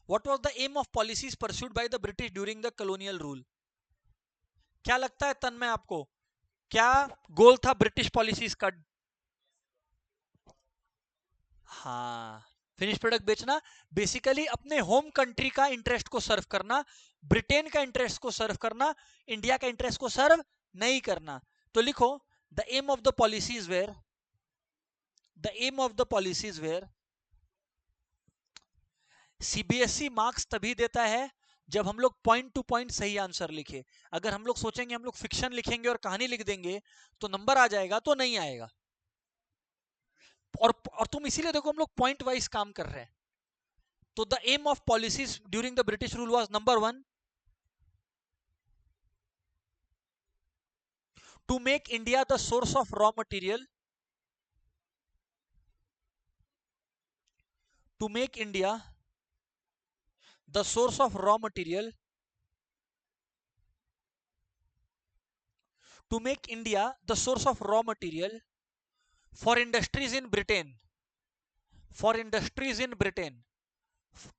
What was the aim of policies pursued by the British during the colonial rule? क्या लगता है तन्मय आपको, क्या गोल था ब्रिटिश पॉलिसीज का? हाँ, फिनिश प्रोडक्ट बेचना, बेसिकली अपने होम कंट्री का इंटरेस्ट को सर्व करना, ब्रिटेन का इंटरेस्ट को सर्व करना, इंडिया का इंटरेस्ट को सर्व नहीं करना। तो लिखो, the aim of the policies were, the aim of the policies were, CBSE marks तभी देता है जब हम लोग पॉइंट टू पॉइंट सही आंसर लिखे। अगर हम लोग सोचेंगे हम लोग फिक्शन लिखेंगे और कहानी लिख देंगे तो नंबर आ जाएगा, तो नहीं आएगा। और तुम इसीलिए देखो हम लोग पॉइंट वाइज काम कर रहे हैं। तो the aim of policies during the British rule was number 1, to make India the source of raw material, to make India the source of raw material, to make India the source of raw material for industries in Britain, for industries in Britain,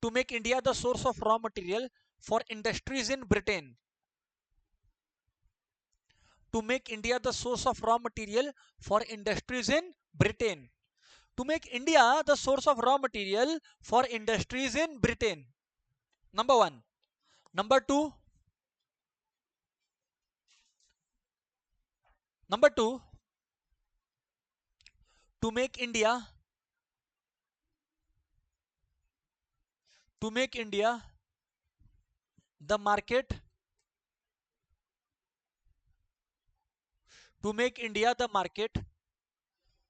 to make India the source of raw material for industries in Britain, to make India the source of raw material for industries in Britain, to make India the source of raw material for industries in Britain. Number 1. Number 2, number 2, to make India, to make India the market, to make India the market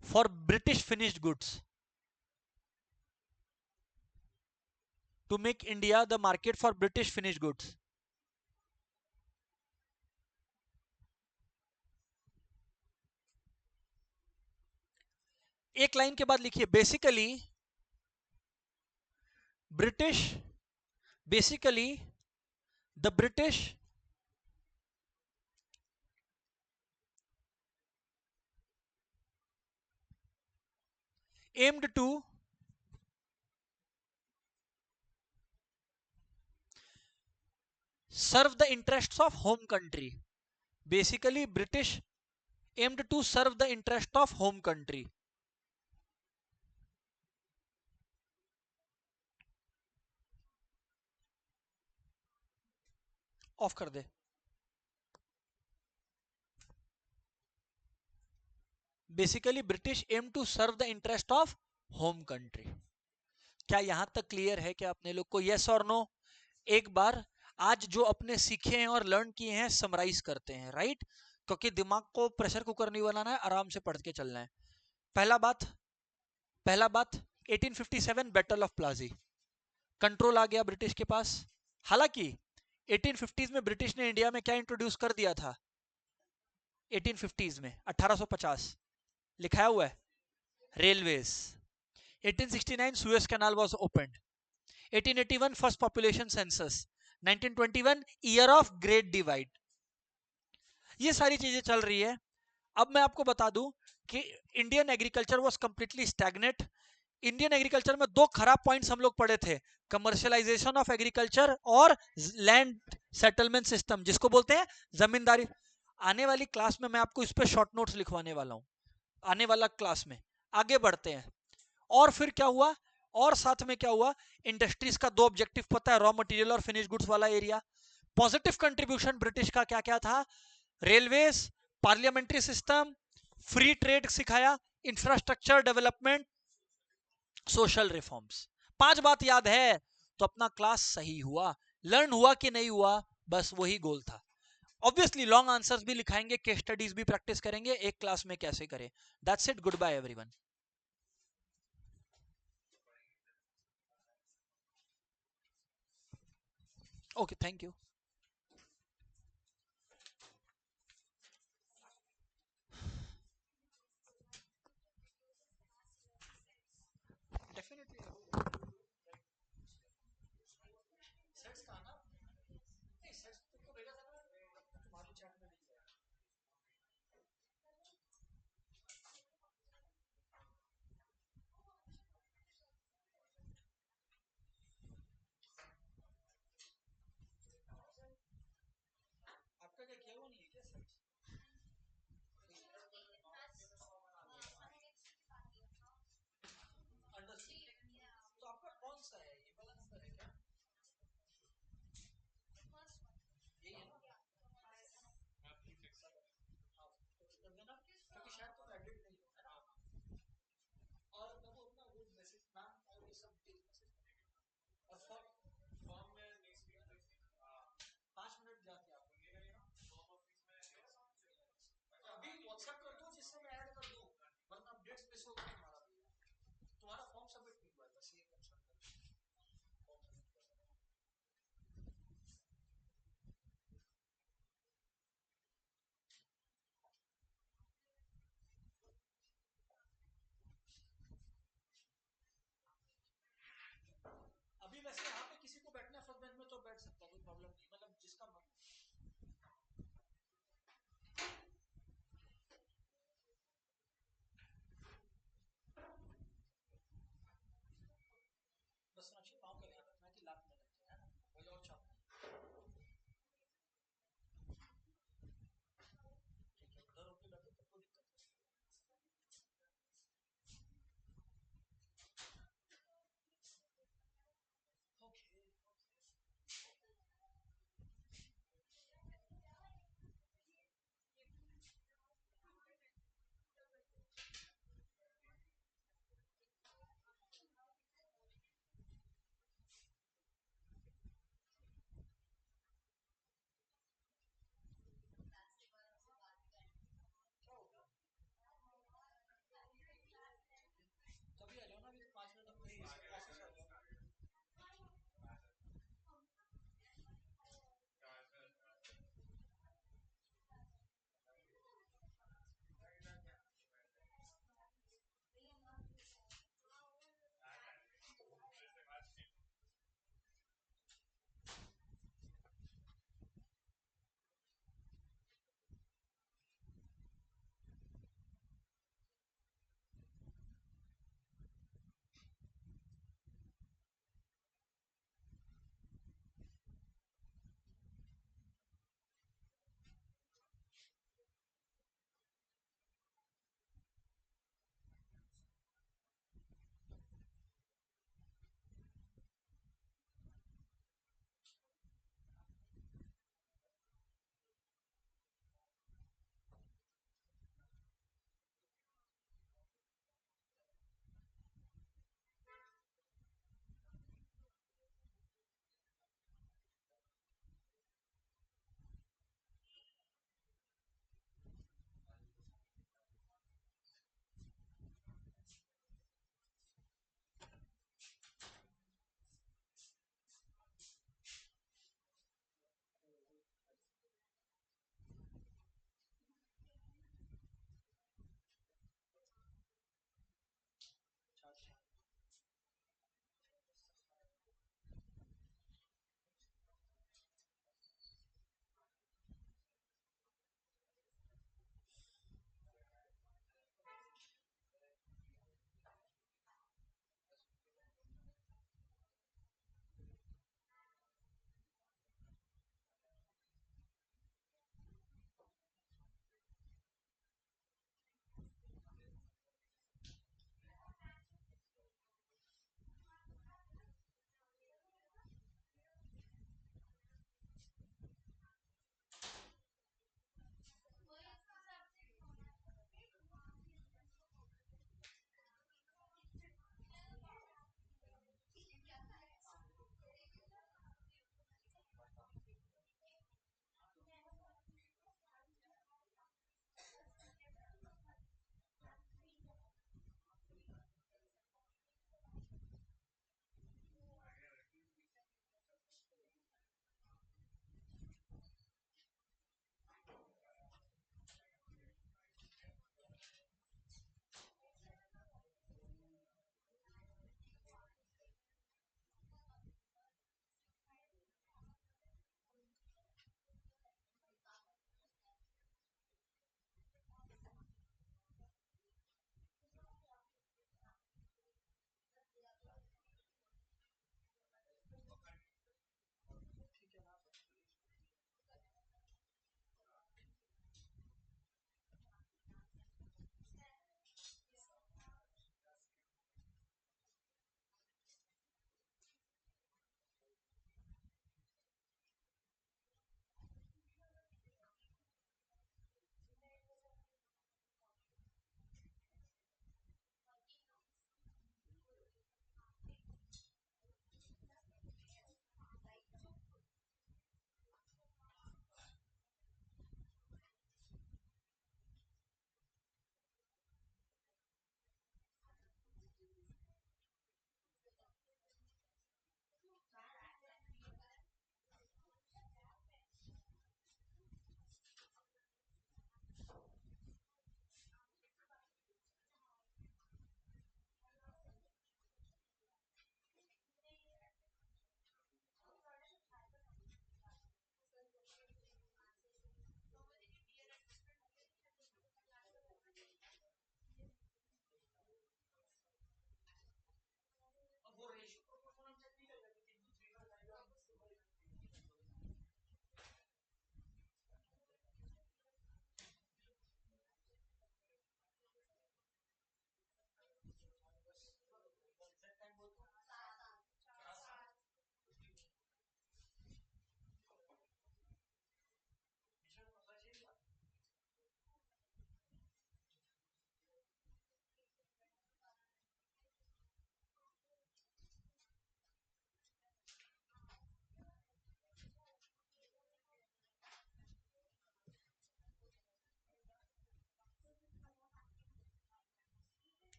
for British finished goods, to make India the market for British finished goods. एक लाइन के बाद लिखिए British basically the British aimed to serve the interests of home country. Basically British aimed to serve the interest of home country. Off कर दे. Basically British aim to serve the interest of home country. क्या यहां तक क्लियर है क्या अपने लोग को? यस और नो? एक बार आज जो अपने सीखे हैं और लर्न किए हैं समराइज करते हैं, राइट? क्योंकि दिमाग को प्रेशर कुकर नहीं बनाना है, आराम से पढ़ के चलना है. पहला बात 1857 बैटल ऑफ प्लाजी. कंट्रोल आ गया ब्रिटिश के पास. हालांकि 1850s में ब्रिटिश ने इंडिया में क्या इंट्रोड्यूस कर दिया था? 1850s में 1850 लिखाया हुआ है, railways. 1869 Suez canal was opened. 1881 first population census. 1921 year of great divide. ये सारी चीजें चल रही है. अब मैं आपको बता दूं कि Indian agriculture was completely stagnate. Indian agriculture में दो खराब पॉइंट्स हम लोग पढ़े थे, कमर्शियलाइजेशन ऑफ एग्रीकल्चर और लैंड सेटलमेंट सिस्टम, जिसको बोलते हैं जमींदारी. आने वाली क्लास में मैं आपको इस पे शॉर्ट नोट्स लिखवाने वाला हूं, आने वाला क्लास में. आगे बढ़ते हैं. और फिर क्या हुआ? और साथ में क्या हुआ? इंडस्ट्रीज का दो ऑब्जेक्टिव पता है, रॉ मटेरियल और फिनिश गुड्स वाला एरिया. पॉजिटिव कंट्रीब्यूशन ब्रिटिश का क्या क्या था? Railways, parliamentary system, free trade सिखाया, इंफ्रास्ट्रक्चर डेवलपमेंट, सोशल रिफॉर्म्स. 5 बात याद है तो अपना क्लास सही हुआ. लर्न हुआ कि नहीं हुआ, बस वही गोल था. ऑब्वियसली लॉन्ग आंसर्स भी लिखाएंगे, केस स्टडीज भी प्रैक्टिस करेंगे, एक क्लास में कैसे करें. That's it. Good bye everyone. Okay, thank you.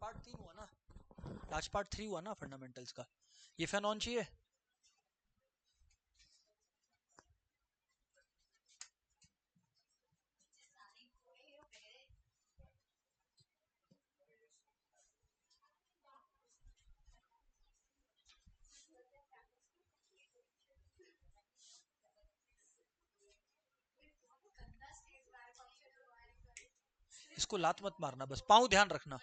Part 3 हुआ ना, आज पार्ट 3 हुआ ना फंडामेंटल्स का। ये फैन ऑन चाहिए। इसको लात मत मारना, बस पाँव ध्यान रखना।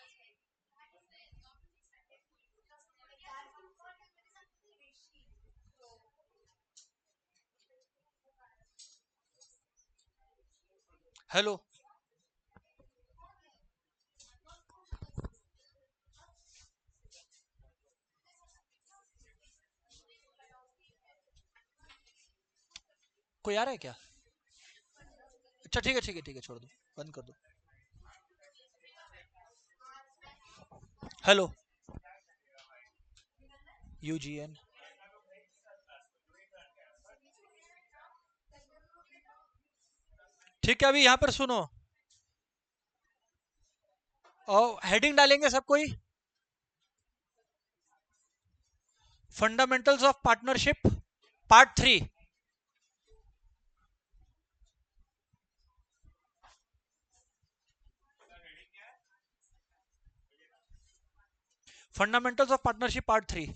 हेलो, कोई आ रहा है क्या? अच्छा ठीक है ठीक है ठीक है, छोड़ दो, बंद कर दो। हेलो, यूजीएन। ठीक है, अभी यहाँ पर सुनो, और हेडिंग डालेंगे सब कोई। Fundamentals of partnership part 3। Fundamentals of partnership part 3।